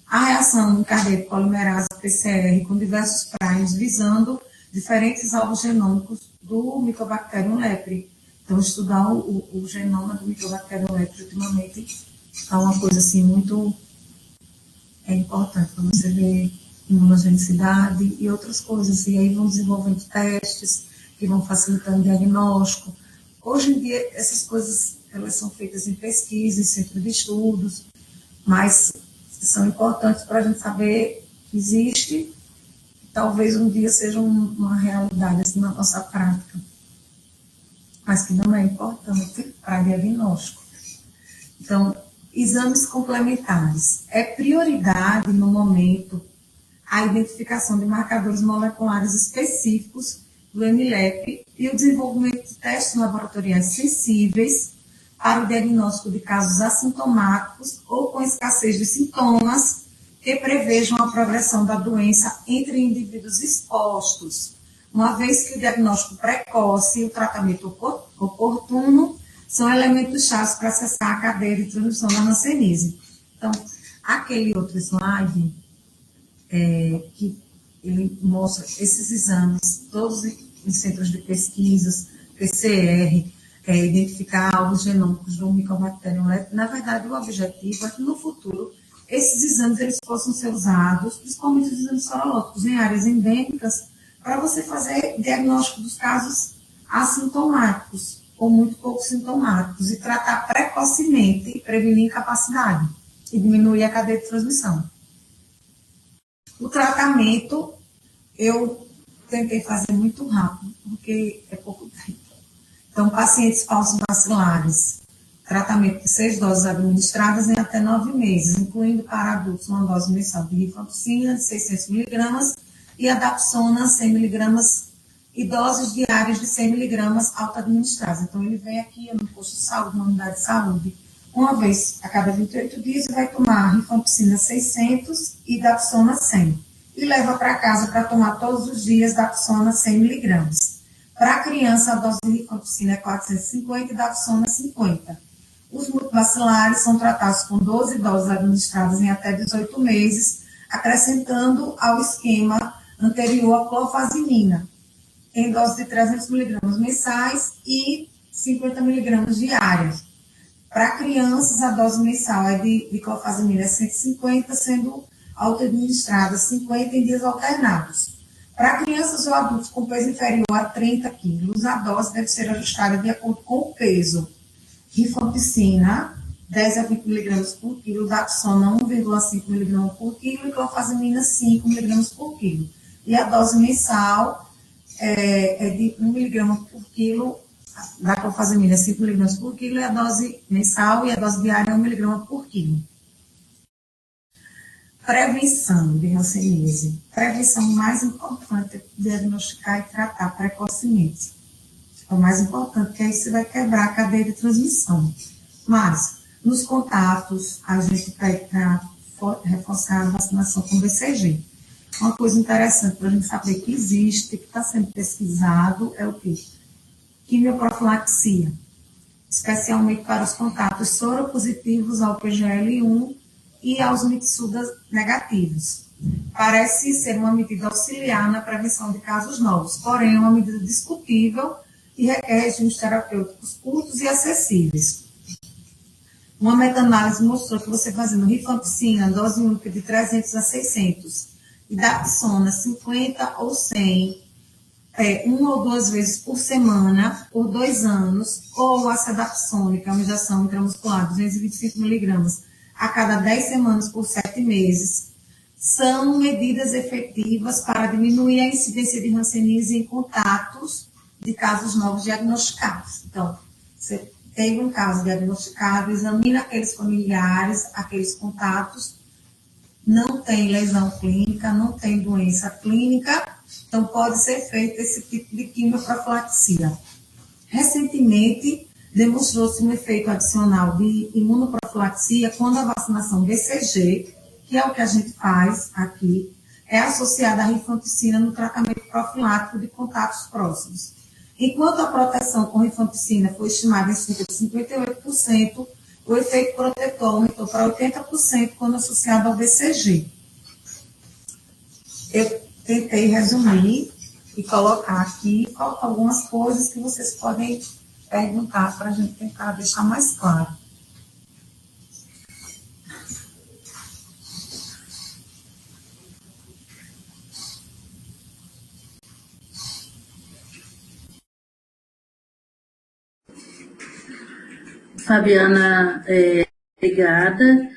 A reação em cadeia de polimerase PCR com diversos primes visando diferentes alvos genômicos do Mycobacterium leprae. Então, estudar o genoma do Mycobacterium leprae ultimamente é uma coisa assim muito importante para você ver imunogenicidade e outras coisas. E aí vão desenvolvendo testes que vão facilitando o diagnóstico. Hoje em dia, essas coisas elas são feitas em pesquisa, em centro de estudos, mas são importantes para a gente saber que existe, e talvez um dia seja uma realidade assim, na nossa prática, mas que não é importante para diagnóstico. Então, exames complementares. É prioridade no momento a identificação de marcadores moleculares específicos do MLEP e o desenvolvimento de testes laboratoriais sensíveis para o diagnóstico de casos assintomáticos ou com escassez de sintomas que prevejam a progressão da doença entre indivíduos expostos, uma vez que o diagnóstico precoce e o tratamento oportuno são elementos-chave para acessar a cadeia de transmissão da hanseníase. Então, aquele outro slide que ele mostra esses exames, todos em centros de pesquisas, PCR, identificar alvos genômicos do Mycobacterium leprae. Na verdade, o objetivo é que no futuro esses exames eles possam ser usados, principalmente os exames sorológicos, em áreas endêmicas, para você fazer diagnóstico dos casos assintomáticos ou muito pouco sintomáticos e tratar precocemente e prevenir incapacidade e diminuir a cadeia de transmissão. O tratamento, eu tentei fazer muito rápido, porque é pouco tempo. Então, pacientes falsos vacilares, tratamento de 6 doses administradas em até 9 meses, incluindo para adultos uma dose mensal de rifampicina de 600 mg e a dapsona 100 mg e doses diárias de 100 mg auto-administradas. Então, ele vem aqui no posto de saúde, na unidade de saúde, uma vez a cada 28 dias e vai tomar rifampicina 600 e dapsona 100. E leva para casa para tomar todos os dias dapsona 100 mg. Para a criança, a dose de rifampicina é 450 e dapsona 50. Os multivacilares são tratados com 12 doses administradas em até 18 meses, acrescentando ao esquema anterior a clofazimina, em dose de 300 mg mensais e 50 mg diárias. Para crianças, a dose mensal de clofazimina é 150, sendo auto-administrada 50 em dias alternados. Para crianças ou adultos com peso inferior a 30 quilos, a dose deve ser ajustada de acordo com o peso. Rifampicina, 10 a 20 mg por quilo, dapsona 1,5 mg por quilo e clofazimina 5 mg por quilo. E a dose mensal é de 1 mg por quilo, da clofazimina 5 mg por quilo, e a dose mensal e a dose diária é 1 mg por quilo. Prevenção de hanseníase. Prevenção mais importante é diagnosticar e tratar precocemente. É o mais importante, porque aí você vai quebrar a cadeia de transmissão. Mas, nos contatos, a gente pede para reforçar a vacinação com BCG. Uma coisa interessante para a gente saber que existe, que está sendo pesquisado, é o quê? Quimioprofilaxia, especialmente para os contatos soropositivos ao PGL1 e aos mitsudas negativos. Parece ser uma medida auxiliar na prevenção de casos novos, porém é uma medida discutível e requer regimes terapêuticos curtos e acessíveis. Uma meta-análise mostrou que você fazendo rifampicina, dose única de 300 a 600, e dapsona 50 ou 100, uma ou duas vezes por semana, por 2 anos, ou a sedapsônica, uma injeção intramuscular, 225 mg, a cada 10 semanas por 7 meses, são medidas efetivas para diminuir a incidência de hanseníase em contatos de casos novos diagnosticados. Então, você tem um caso diagnosticado, examina aqueles familiares, aqueles contatos, não tem lesão clínica, não tem doença clínica, então pode ser feito esse tipo de quimioprofilaxia. Recentemente, demonstrou-se um efeito adicional de imunoprofilaxia quando a vacinação BCG, que é o que a gente faz aqui, é associada à rifampicina no tratamento profilático de contatos próximos. Enquanto a proteção com rifampicina foi estimada em cerca de 58%, o efeito protetor aumentou para 80% quando associado ao BCG. Eu tentei resumir e colocar aqui algumas coisas que vocês podem perguntar para a gente tentar deixar mais claro. Fabiana, obrigada.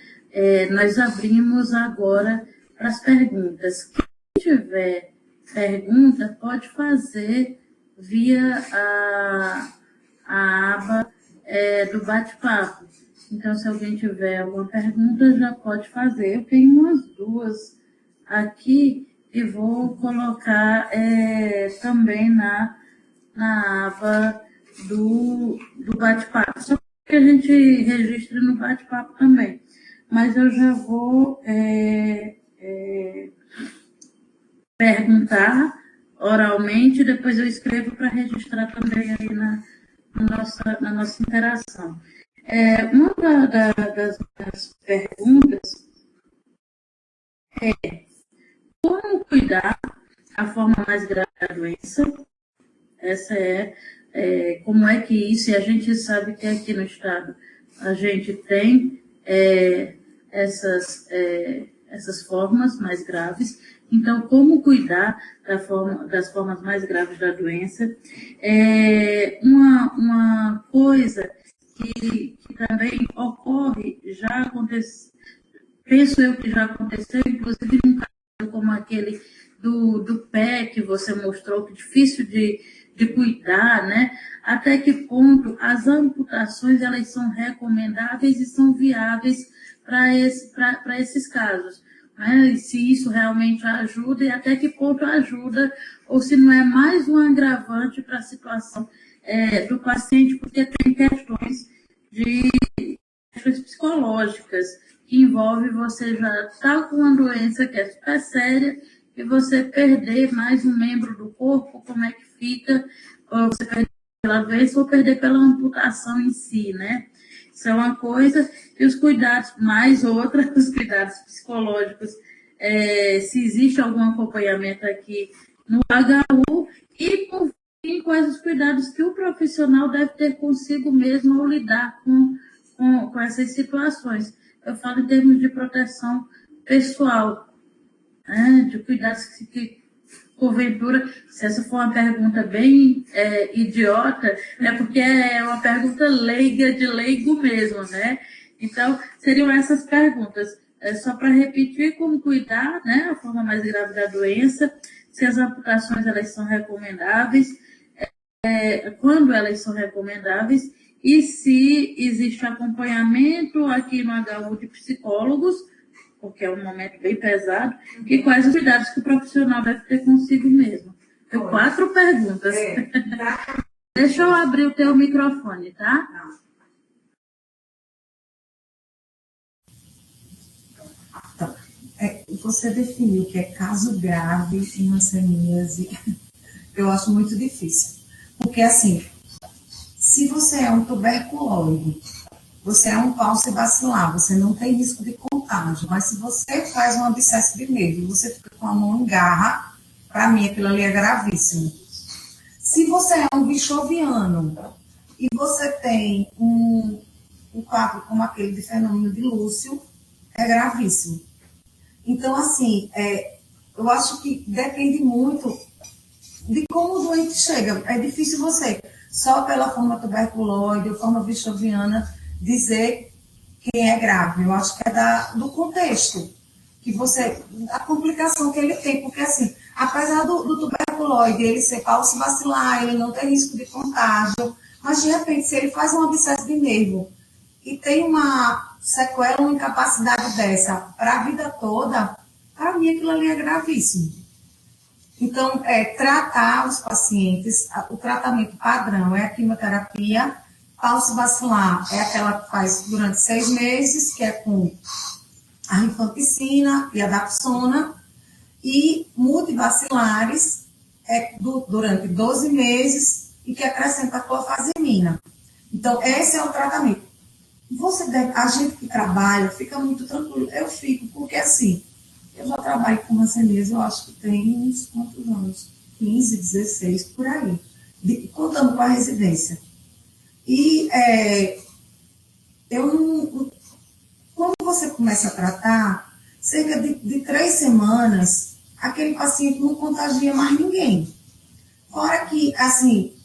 Nós abrimos agora para as perguntas. Quem tiver pergunta, pode fazer via a aba do bate-papo. Então, se alguém tiver alguma pergunta, já pode fazer. Eu tenho umas duas aqui e vou colocar também na aba do bate-papo. Só que a gente registre no bate-papo também. Mas eu já vou perguntar oralmente, depois eu escrevo para registrar também aí na nossa interação. Uma das perguntas é como cuidar a forma mais grave da doença. Essa como é que isso, e a gente sabe que aqui no estado a gente tem essas formas mais graves. Então, como cuidar das formas mais graves da doença? Uma coisa que também ocorre, já aconteceu, penso eu que já aconteceu, inclusive num caso como aquele do pé que você mostrou, que é difícil de cuidar, né? Até que ponto as amputações elas são recomendáveis e são viáveis para esses casos, né? E se isso realmente ajuda e até que ponto ajuda, ou se não é mais um agravante para a situação do paciente, porque tem questões psicológicas que envolve você já estar com uma doença que é super séria e você perder mais um membro do corpo, como é que fica, ou você perder pela doença ou perder pela amputação em si, né? Isso é uma coisa, e os cuidados, mais outra, os cuidados psicológicos, se existe algum acompanhamento aqui no HU, e por fim, quais os cuidados que o profissional deve ter consigo mesmo ao lidar com essas situações. Eu falo em termos de proteção pessoal, né, de cuidados que porventura, se essa for uma pergunta bem idiota, é porque é uma pergunta leiga, de leigo mesmo, né? Então, seriam essas perguntas. Só para repetir, como cuidar, né, a forma mais grave da doença, se as amputações elas são recomendáveis, quando elas são recomendáveis, e se existe acompanhamento aqui no HU de psicólogos, porque é um momento bem pesado, e quais os cuidados que o profissional deve ter consigo mesmo. Tem 4 perguntas. Deixa eu abrir o teu microfone, tá? Então, você definiu que é caso grave em hanseníase. Eu acho muito difícil. Porque, assim, se você é um tuberculoide, você é um paucibacilar, você não tem risco de contágio, mas se você faz um abscesso de nervo e você fica com a mão em garra, para mim aquilo ali é gravíssimo. Se você é um bichoviano e você tem um quadro como aquele de fenômeno de Lúcio, é gravíssimo. Então, assim, eu acho que depende muito de como o doente chega. É difícil você, só pela forma tuberculoide ou forma bichoviana, dizer quem é grave. Eu acho que é do contexto, a complicação que ele tem, porque assim, apesar do tuberculoide ele ser paucibacilar, ele não tem risco de contágio, mas de repente se ele faz um abscesso de nervo e tem uma sequela, uma incapacidade dessa para a vida toda, para mim aquilo ali é gravíssimo. Então, tratar os pacientes, o tratamento padrão é a quimioterapia. Paucibacilar é aquela que faz durante 6 meses, que é com a rifampicina e a dapsona, e multibacilares é durante 12 meses e que acrescenta clofazimina. Então, esse é o tratamento. A gente que trabalha fica muito tranquilo. Eu fico, porque assim, eu já trabalho com hanseníase, eu acho que tem uns quantos anos? 15, 16, por aí. Contando com a residência. E quando você começa a tratar, cerca de 3 semanas, aquele paciente não contagia mais ninguém. Fora que, assim,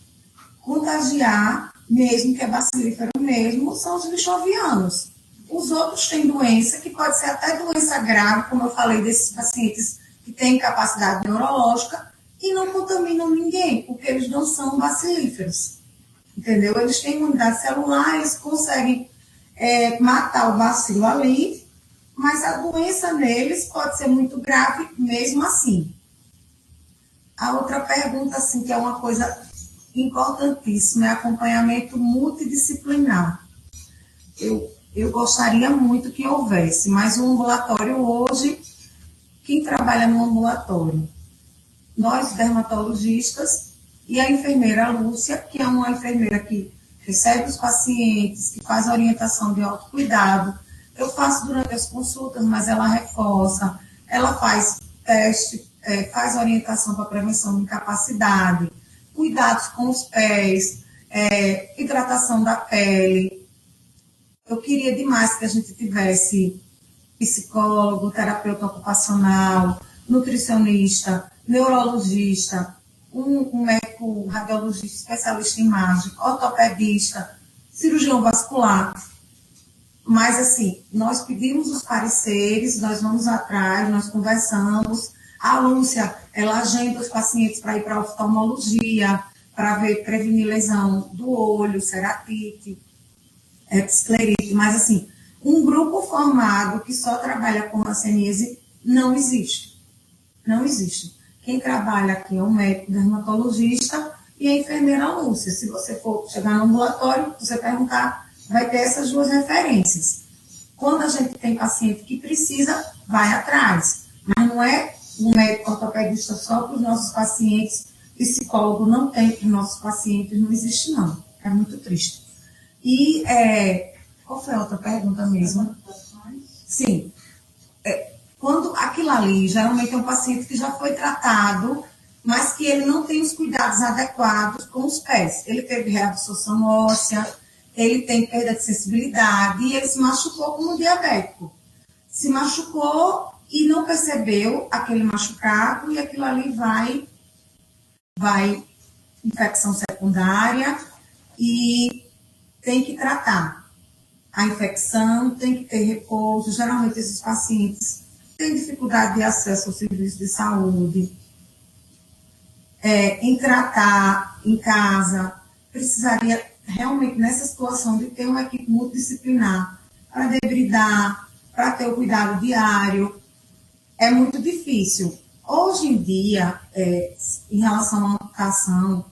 contagiar mesmo, que é bacilífero mesmo, são os lichovianos. Os outros têm doença, que pode ser até doença grave, como eu falei, desses pacientes que têm capacidade neurológica, e não contaminam ninguém, porque eles não são bacilíferos. Entendeu? Eles têm imunidade celular, eles conseguem matar o bacilo ali, mas a doença neles pode ser muito grave mesmo assim. A outra pergunta, assim, que é uma coisa importantíssima, é acompanhamento multidisciplinar. Eu gostaria muito que houvesse, mas o ambulatório hoje, quem trabalha no ambulatório? Nós, dermatologistas, e a enfermeira Lúcia, que é uma enfermeira que recebe os pacientes, que faz orientação de autocuidado. Eu faço durante as consultas, mas ela reforça, ela faz teste, faz orientação para prevenção de incapacidade, cuidados com os pés, hidratação da pele. Eu queria demais que a gente tivesse psicólogo, terapeuta ocupacional, nutricionista, neurologista, um médico radiologista, especialista em imagem, ortopedista, cirurgião vascular. Mas, assim, nós pedimos os pareceres, nós vamos atrás, nós conversamos. A Lúcia, ela agenda os pacientes para ir para a oftalmologia, para prevenir lesão do olho, ceratite, esclerite. Mas, assim, um grupo formado que só trabalha com hanseníase não existe. Não existe. Quem trabalha aqui é um médico dermatologista e a enfermeira Lúcia. Se você for chegar no ambulatório, você perguntar, vai ter essas duas referências. Quando a gente tem paciente que precisa, vai atrás. Mas não é um médico ortopedista só para os nossos pacientes, psicólogo não tem para os nossos pacientes, não existe não. É muito triste. E qual foi a outra pergunta mesmo? Sim. Quando aquilo ali, geralmente é um paciente que já foi tratado, mas que ele não tem os cuidados adequados com os pés. Ele teve reabsorção óssea, ele tem perda de sensibilidade e ele se machucou como diabético. Se machucou e não percebeu aquele machucado e aquilo ali vai infecção secundária e tem que tratar a infecção, tem que ter repouso. Geralmente esses pacientes têm dificuldade de acesso ao serviço de saúde, em tratar em casa, precisaria realmente nessa situação de ter uma equipe multidisciplinar para debridar, para ter o cuidado diário. É muito difícil. Hoje em dia, em relação à amputação,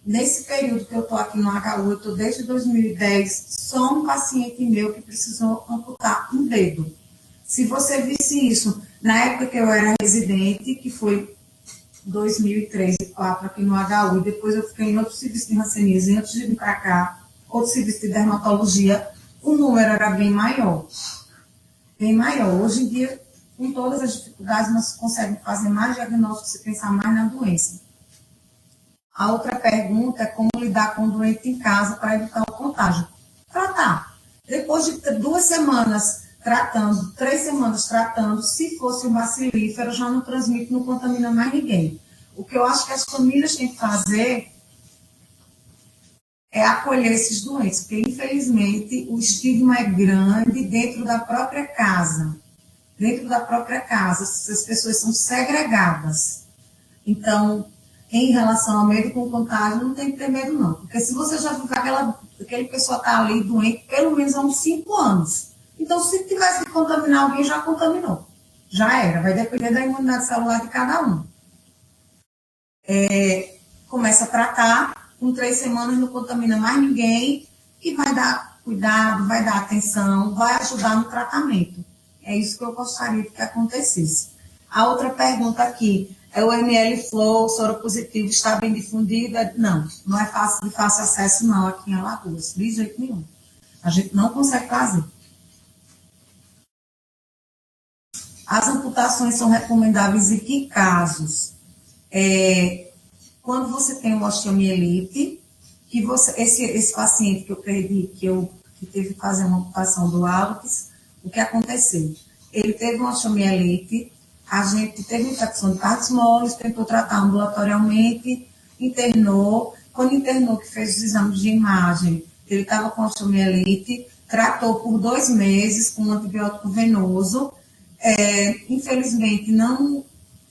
nesse período que eu estou aqui no HU, eu estou desde 2010, só um paciente meu que precisou amputar um dedo. Se você visse isso, na época que eu era residente, que foi 2003 e 2004 aqui no HU, e depois eu fiquei em outro serviço de hanseníase, antes de vir para cá, outro serviço de dermatologia, o número era bem maior. Bem maior. Hoje em dia, com todas as dificuldades, nós conseguimos fazer mais diagnósticos e pensar mais na doença. A outra pergunta é como lidar com o doente em casa para evitar o contágio. Tratar. Depois de 2 semanas tratando, 3 semanas tratando, se fosse um bacilífero, já não transmite, não contamina mais ninguém. O que eu acho que as famílias têm que fazer é acolher esses doentes, porque infelizmente o estigma é grande dentro da própria casa. Dentro da própria casa, as pessoas são segregadas. Então, em relação ao medo com contágio, não tem que ter medo não. Porque se você já viu que aquele pessoa está ali doente, pelo menos há uns 5 anos. Então, se tivesse que contaminar alguém, já contaminou. Já era. Vai depender da imunidade celular de cada um. Começa a tratar, com 3 semanas não contamina mais ninguém e vai dar cuidado, vai dar atenção, vai ajudar no tratamento. É isso que eu gostaria que acontecesse. A outra pergunta aqui, o ML Flow, soro positivo, está bem difundido? Não, não é fácil, de fácil acesso não aqui em Alagoas, de jeito nenhum. A gente não consegue fazer. As amputações são recomendáveis em que casos? Quando você tem uma osteomielite, que esse paciente que eu perdi, que teve que fazer uma amputação do hálux, o que aconteceu? Ele teve uma osteomielite, a gente teve infecção de partes moles, tentou tratar ambulatorialmente, internou. Quando internou, que fez os exames de imagem, ele estava com osteomielite, tratou por 2 meses com um antibiótico venoso. Infelizmente,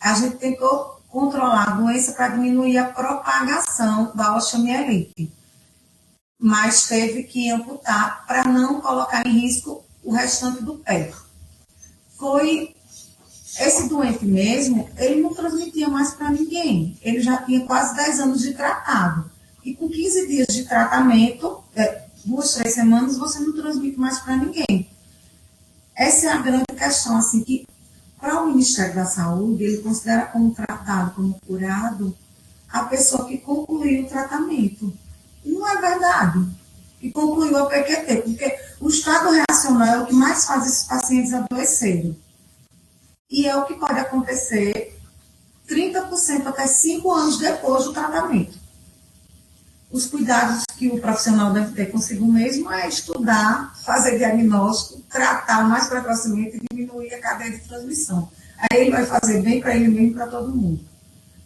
a gente tentou controlar a doença para diminuir a propagação da osteomielite, mas teve que amputar para não colocar em risco o restante do pé. Esse doente mesmo, ele não transmitia mais para ninguém. Ele já tinha quase 10 anos de tratado. E com 15 dias de tratamento, 2, 3 semanas, você não transmite mais para ninguém. Essa é a grande questão, assim, que para o Ministério da Saúde, ele considera como tratado, como curado, a pessoa que concluiu o tratamento. E não é verdade. Que concluiu a PQT, porque o estado reacional é o que mais faz esses pacientes adoecerem. E é o que pode acontecer 30% até 5 anos depois do tratamento. Os cuidados que o profissional deve ter consigo mesmo é estudar, fazer diagnóstico, tratar mais precocemente e diminuir a cadeia de transmissão. Aí ele vai fazer bem para ele mesmo e para todo mundo.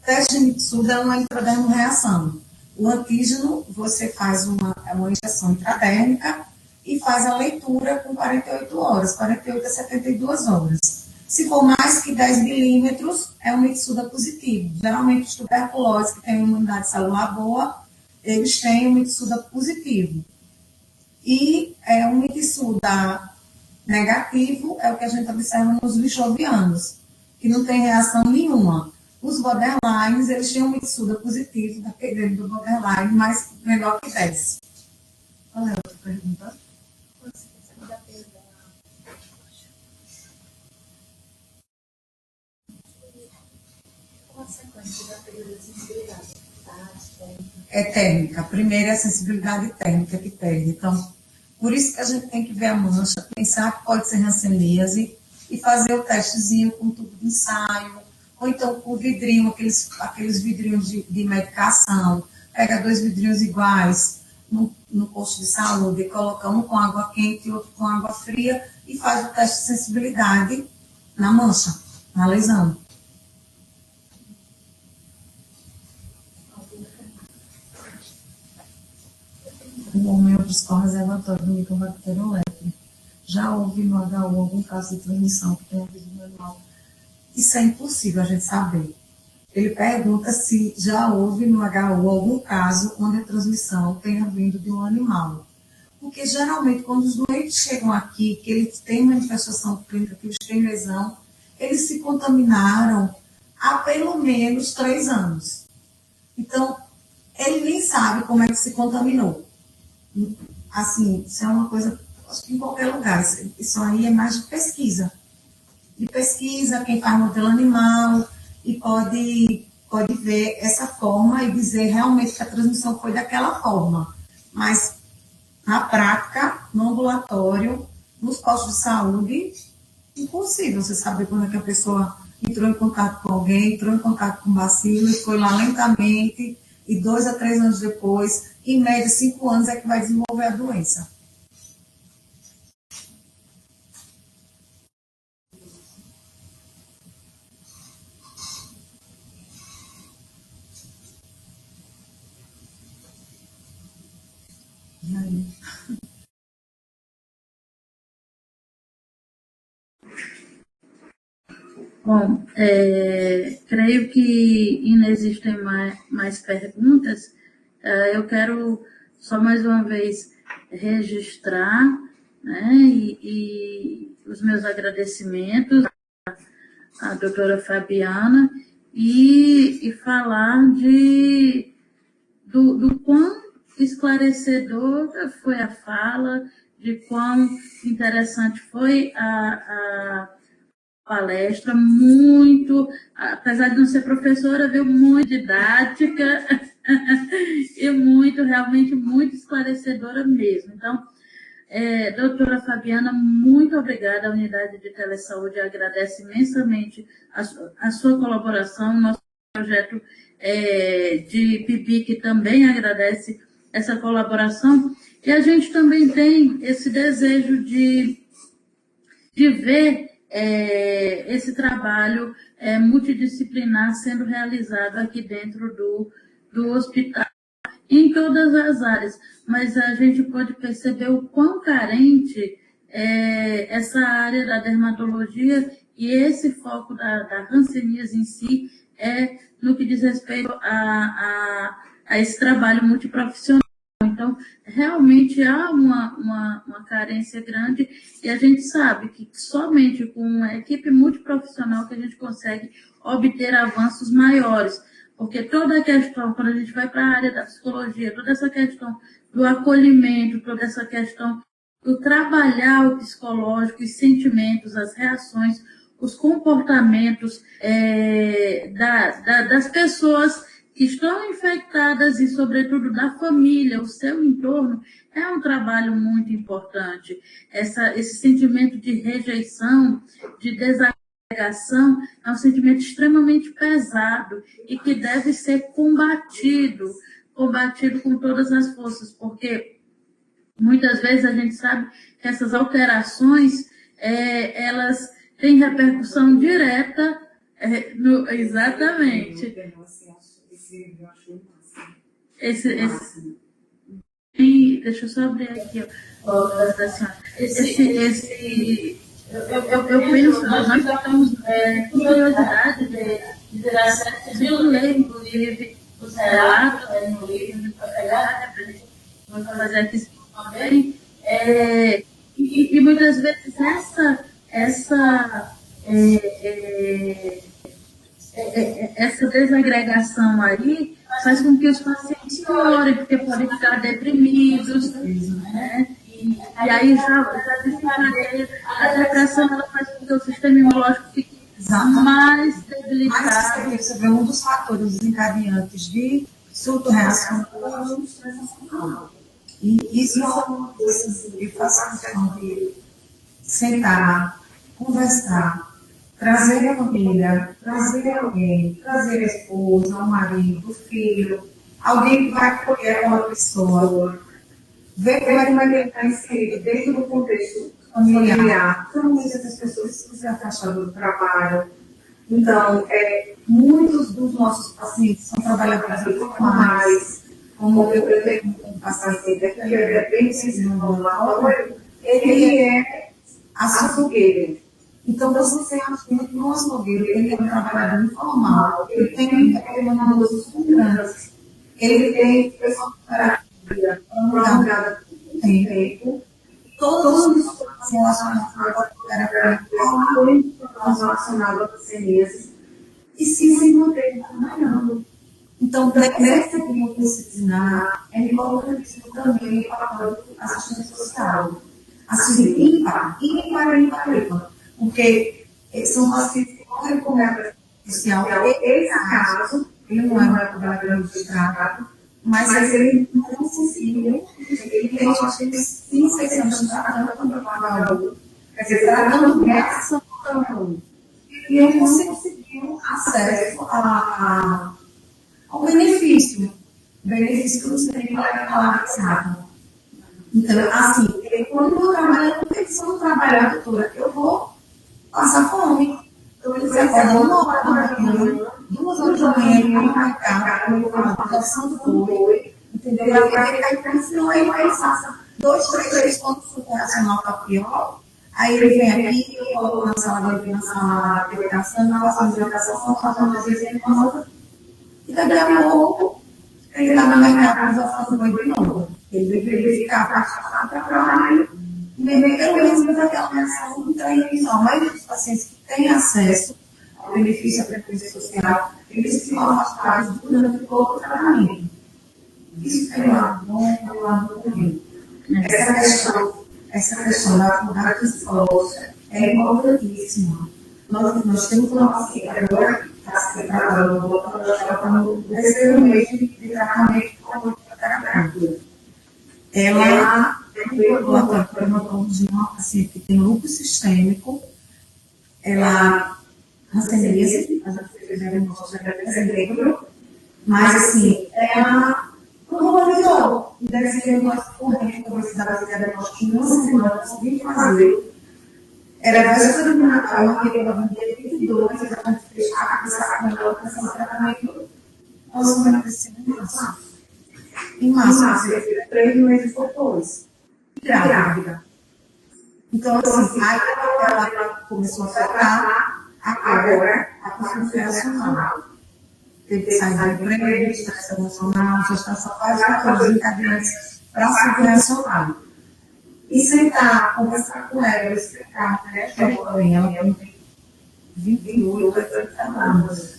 Teste de Mitsuda é uma intradermoreação. O antígeno, você faz uma injeção intradérmica e faz a leitura com 48 horas, 48 a 72 horas. Se for mais que 10 milímetros, é um Mitsuda positivo. Geralmente, os tuberculoses que têm uma imunidade celular boa, eles têm um Mitsuda positivo. E um Mitsuda negativo é o que a gente observa nos bichovianos, que não tem reação nenhuma. Os borderlines, eles têm um Mitsuda positivo, dependendo do borderline, mas menor que 10. Qual é a outra pergunta? Consequência da perda de sensibilidade. Térmica. Primeiro é a sensibilidade térmica que perde. Então, por isso que a gente tem que ver a mancha, pensar que pode ser hanseníase e fazer o testezinho com tubo de ensaio, ou então com vidrinho, aqueles vidrinhos de medicação. Pega 2 vidrinhos iguais no posto de saúde e coloca um com água quente e outro com água fria e faz o teste de sensibilidade na mancha, na lesão. O homeopsicol reservatório do micobacterium lepre. Já houve no HU algum caso de transmissão que tenha havido no animal? Isso é impossível a gente saber. Ele pergunta se já houve no HU algum caso onde a transmissão tenha vindo de um animal. Porque geralmente quando os doentes chegam aqui, que eles têm manifestação clínica, que eles têm lesão, eles se contaminaram há pelo menos 3 anos. Então, ele nem sabe como é que se contaminou. Assim, isso é uma coisa, acho que em qualquer lugar, isso aí é mais de pesquisa. De pesquisa, quem faz modelo animal, e pode ver essa forma e dizer realmente que a transmissão foi daquela forma. Mas, na prática, no ambulatório, nos postos de saúde, impossível você saber quando é que a pessoa entrou em contato com alguém, entrou em contato com bacilo e foi lá lentamente, e 2 a 3 anos depois, em média 5 anos, é que vai desenvolver a doença. E aí? Bom, creio que inexistem mais perguntas. Eu quero só mais uma vez registrar, né, e os meus agradecimentos à doutora Fabiana e falar do quão esclarecedora foi a fala, de quão interessante foi palestra muito, apesar de não ser professora, viu, muito didática e realmente muito esclarecedora mesmo. Então, doutora Fabiana, muito obrigada. A Unidade de Telesaúde agradece imensamente a sua colaboração. Nosso projeto de PIBIC também agradece essa colaboração. E a gente também tem esse desejo de ver esse trabalho multidisciplinar sendo realizado aqui dentro do hospital, em todas as áreas, mas a gente pode perceber o quão carente é essa área da dermatologia e esse foco da hanseníase em si no que diz respeito a esse trabalho multiprofissional. Então, realmente há uma carência grande e a gente sabe que somente com uma equipe multiprofissional que a gente consegue obter avanços maiores. Porque toda a questão, quando a gente vai para a área da psicologia, toda essa questão do acolhimento, toda essa questão do trabalhar o psicológico, os sentimentos, as reações, os comportamentos das pessoas que estão infectadas e, sobretudo, da família, o seu entorno, é um trabalho muito importante. Esse sentimento de rejeição, de desagregação, é um sentimento extremamente pesado e que deve ser combatido com todas as forças, porque muitas vezes a gente sabe que essas alterações, elas têm repercussão direta exatamente. Deixa eu só abrir aqui, ó, eu penso, nós estamos com curiosidade de ter acesso de ler, inclusive, os relatos no livro para pegar, para a gente fazer aqui também. E muitas vezes essa desagregação aí faz com que os pacientes piorem, porque podem ficar deprimidos, né? E aí já desencadeia a depressão, ela faz com que o sistema imunológico fique mais debilitado. Mas isso é um dos fatores desencadeantes de surto reacionário. E isso é uma coisa que faz questão de sentar, conversar, trazer a família, trazer alguém, trazer a esposa, o marido, o filho, alguém que vai acolher aquela pessoa, ver como é que vai estar inserido dentro do contexto familiar. São muitas as pessoas que se afastaram do trabalho. Então, muitos dos nossos pacientes são trabalhadores informais, como eu tenho um paciente aqui, que é bem desenvolvido, ele é açougueiro. Então, você acha que no açougueiro ele é um trabalhador informal, ele tem determinados contratos, ele tem pessoal de terapia, prolongada de tempo, todos os problemas relacionados à terapia, relacionados à hanseníase, e se mantém trabalhando. Então, nessa multidisciplinar, é importantíssimo também o papel do assistente social. Assim, ímpar, porque são pacientes que morrem com a social. Esse caso, ele não é uma trabalhadora registrada, mas ele não conseguiu, ele tem uma 5, 6 anos de tratamento no trabalho, quer dizer, tratando dessa forma. E ele não conseguiu acesso ao benefício que você tem que falar. Então, assim, quando eu trabalho com petição do trabalhador, eu vou passar fome. Então, eles acordam 1 hora da manhã, 2 horas da manhã, ele vai marcar, eu vou falar com a ação do boi, entendeu? Ele vai ficar em casa, senão ele vai passar 2, 3 pontos do operacional para pior. Aí ele vem aqui, eu coloco na sala de educação, na sala de educação, fazendo as vezes e daqui a pouco, ele está no mercado, já faz o boi de novo. Ele deveria ficar afastado para trabalho, pelo menos aquela menção de transmissão. A maioria dos pacientes que têm acesso ao benefício da previdência social, eles ficam afastados durante todo o tratamento. Isso é um lado bom, é um lado ruim. Essa questão da psicológica é importantíssima. nós temos uma paciente agora que está se tratando, ela está no terceiro mês de tratamento com terapia. Ela veio do laboratório para uma paciente que tem lúpus sistêmico, ela hanseníase, a gente fez o diagnóstico em dezembro, mas assim, ela normalizou, e deve ser nós correndo com esse diagnóstico em uma semana, conseguimos fazer. Era a véspera do Natal, aquele dia 22, a gente fez a começar com ela com esse tratamento, nós vamos acontecer em março. Em março, 3 meses depois, grávida. Então, assim, aí ela começou a afetar agora a função funcional. Teve que sair do emprego, estresse emocional, gestação faz fatores encadeantes para a subreacional. E sentar, conversar com ela, explicar, né? Ela tem 28 a 30 anos.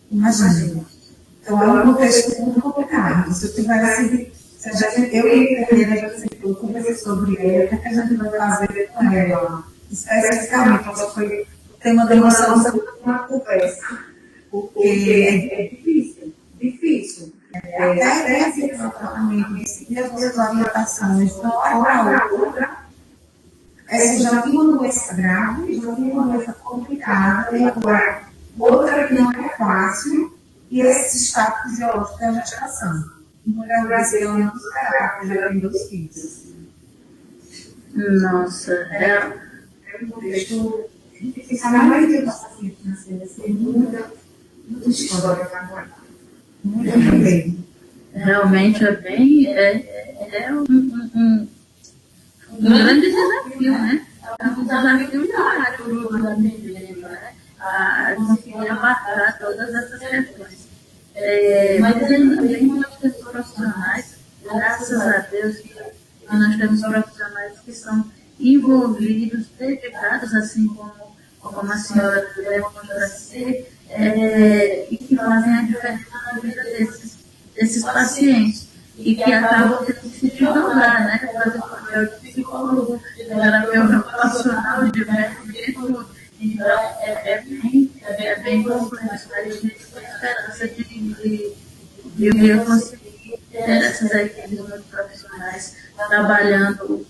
Imagina. Então, é um contexto muito complicado. Se eu tiver assim, eu e a Helena, eu conversei sobre ele, o que a gente vai fazer com ela? Especificamente, acho que foi o tema da nossa conversa. Porque é difícil. Até esse tratamento, seguir as duas orientações, de uma hora para outra, já tinha uma doença grave, já tinha uma doença complicada, e agora outra que não é fácil, e esse estado fisiológico da gestação. Mulher brasileira não esperava, já tem 2 filhos. Nossa, é um contexto difícil. A maioria dos pacientes nasceram tem muita história para guardar. Muito bem. Realmente é um grande desafio, né? É um desafio diário para o atendimento, né? A gente abarcar todas essas questões. Mas ainda bem que nós temos profissionais, graças a Deus, que nós temos profissionais que são envolvidos, dedicados, assim como a senhora demonstra ser, e que fazem a diferença na vida desses pacientes, e que acabam tendo que se desdobrar, né? Fazer o papel de psicólogo, de terapeuta ocupacional, de médico, de tudo. Então, é bem complexo, mas a gente tem esperança de eu conseguir ter essas equipes muito profissionais trabalhando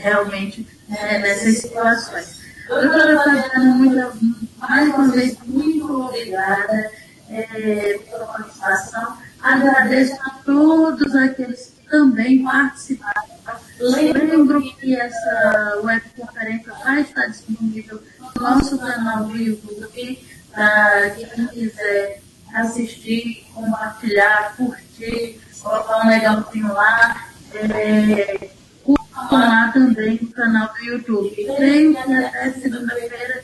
realmente nessas situações. Doutora Fabiana, mais uma vez, muito obrigada pela participação. Agradeço a todos aqueles que também participaram. Lembro que essa webconferência vai estar disponível no nosso canal do YouTube, para quem quiser assistir, compartilhar, curtir, colocar um legalzinho lá. Curtam lá também no canal do YouTube. Creio que até segunda-feira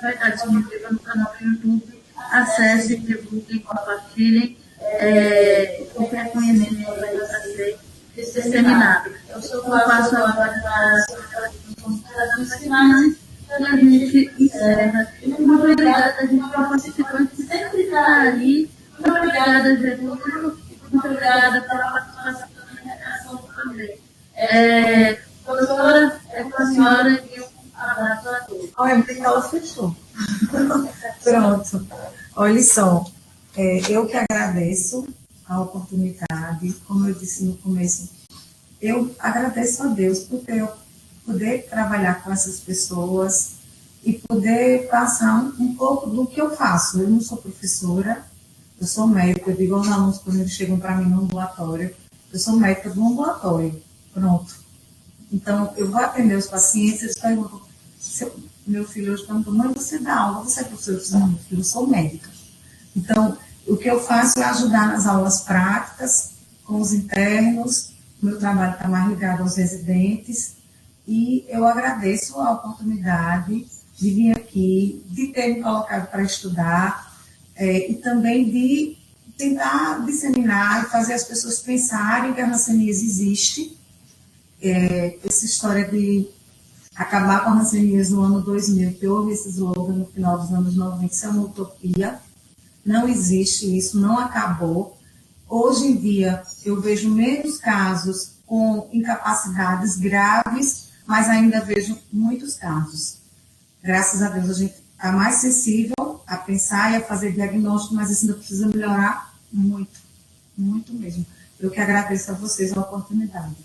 vai estar disponível no canal do YouTube. Acessem, divulguem, compartilhem. Qualquer conhecimento vai estar sendo disseminado. Eu passo agora para as considerações finais e a gente encerra. Muito obrigada, a gente é um participante que sempre está ali. Muito obrigada, Getúlio. Muito obrigada pela participação da interação também. Doutora, é com a senhora e um abraço a todos. Olha, muito que ela fechou. Pronto. Olha só, eu que agradeço a oportunidade, como eu disse no começo, eu agradeço a Deus por poder trabalhar com essas pessoas e poder passar um pouco do que eu faço. Eu não sou professora, eu sou médica, eu digo aos alunos quando eles chegam para mim no ambulatório, eu sou médica do ambulatório, pronto. Então, eu vou atender os pacientes, eles perguntam, meu filho hoje perguntou, mãe, você dá aula, você é professora? Eu disse, não, eu sou médica. Então, o que eu faço é ajudar nas aulas práticas, com os internos, o meu trabalho está mais ligado aos residentes, e eu agradeço a oportunidade de vir aqui, de ter me colocado para estudar, e também de tentar disseminar e fazer as pessoas pensarem que a hanseníase existe. Essa história de acabar com a hanseníase no ano 2000, que houve esse slogan no final dos anos 90, isso é uma utopia. Não existe isso, não acabou. Hoje em dia, eu vejo menos casos com incapacidades graves, mas ainda vejo muitos casos. Graças a Deus, a gente está mais sensível a pensar e a fazer diagnóstico, mas isso ainda precisa melhorar muito, muito mesmo. Eu que agradeço a vocês a oportunidade.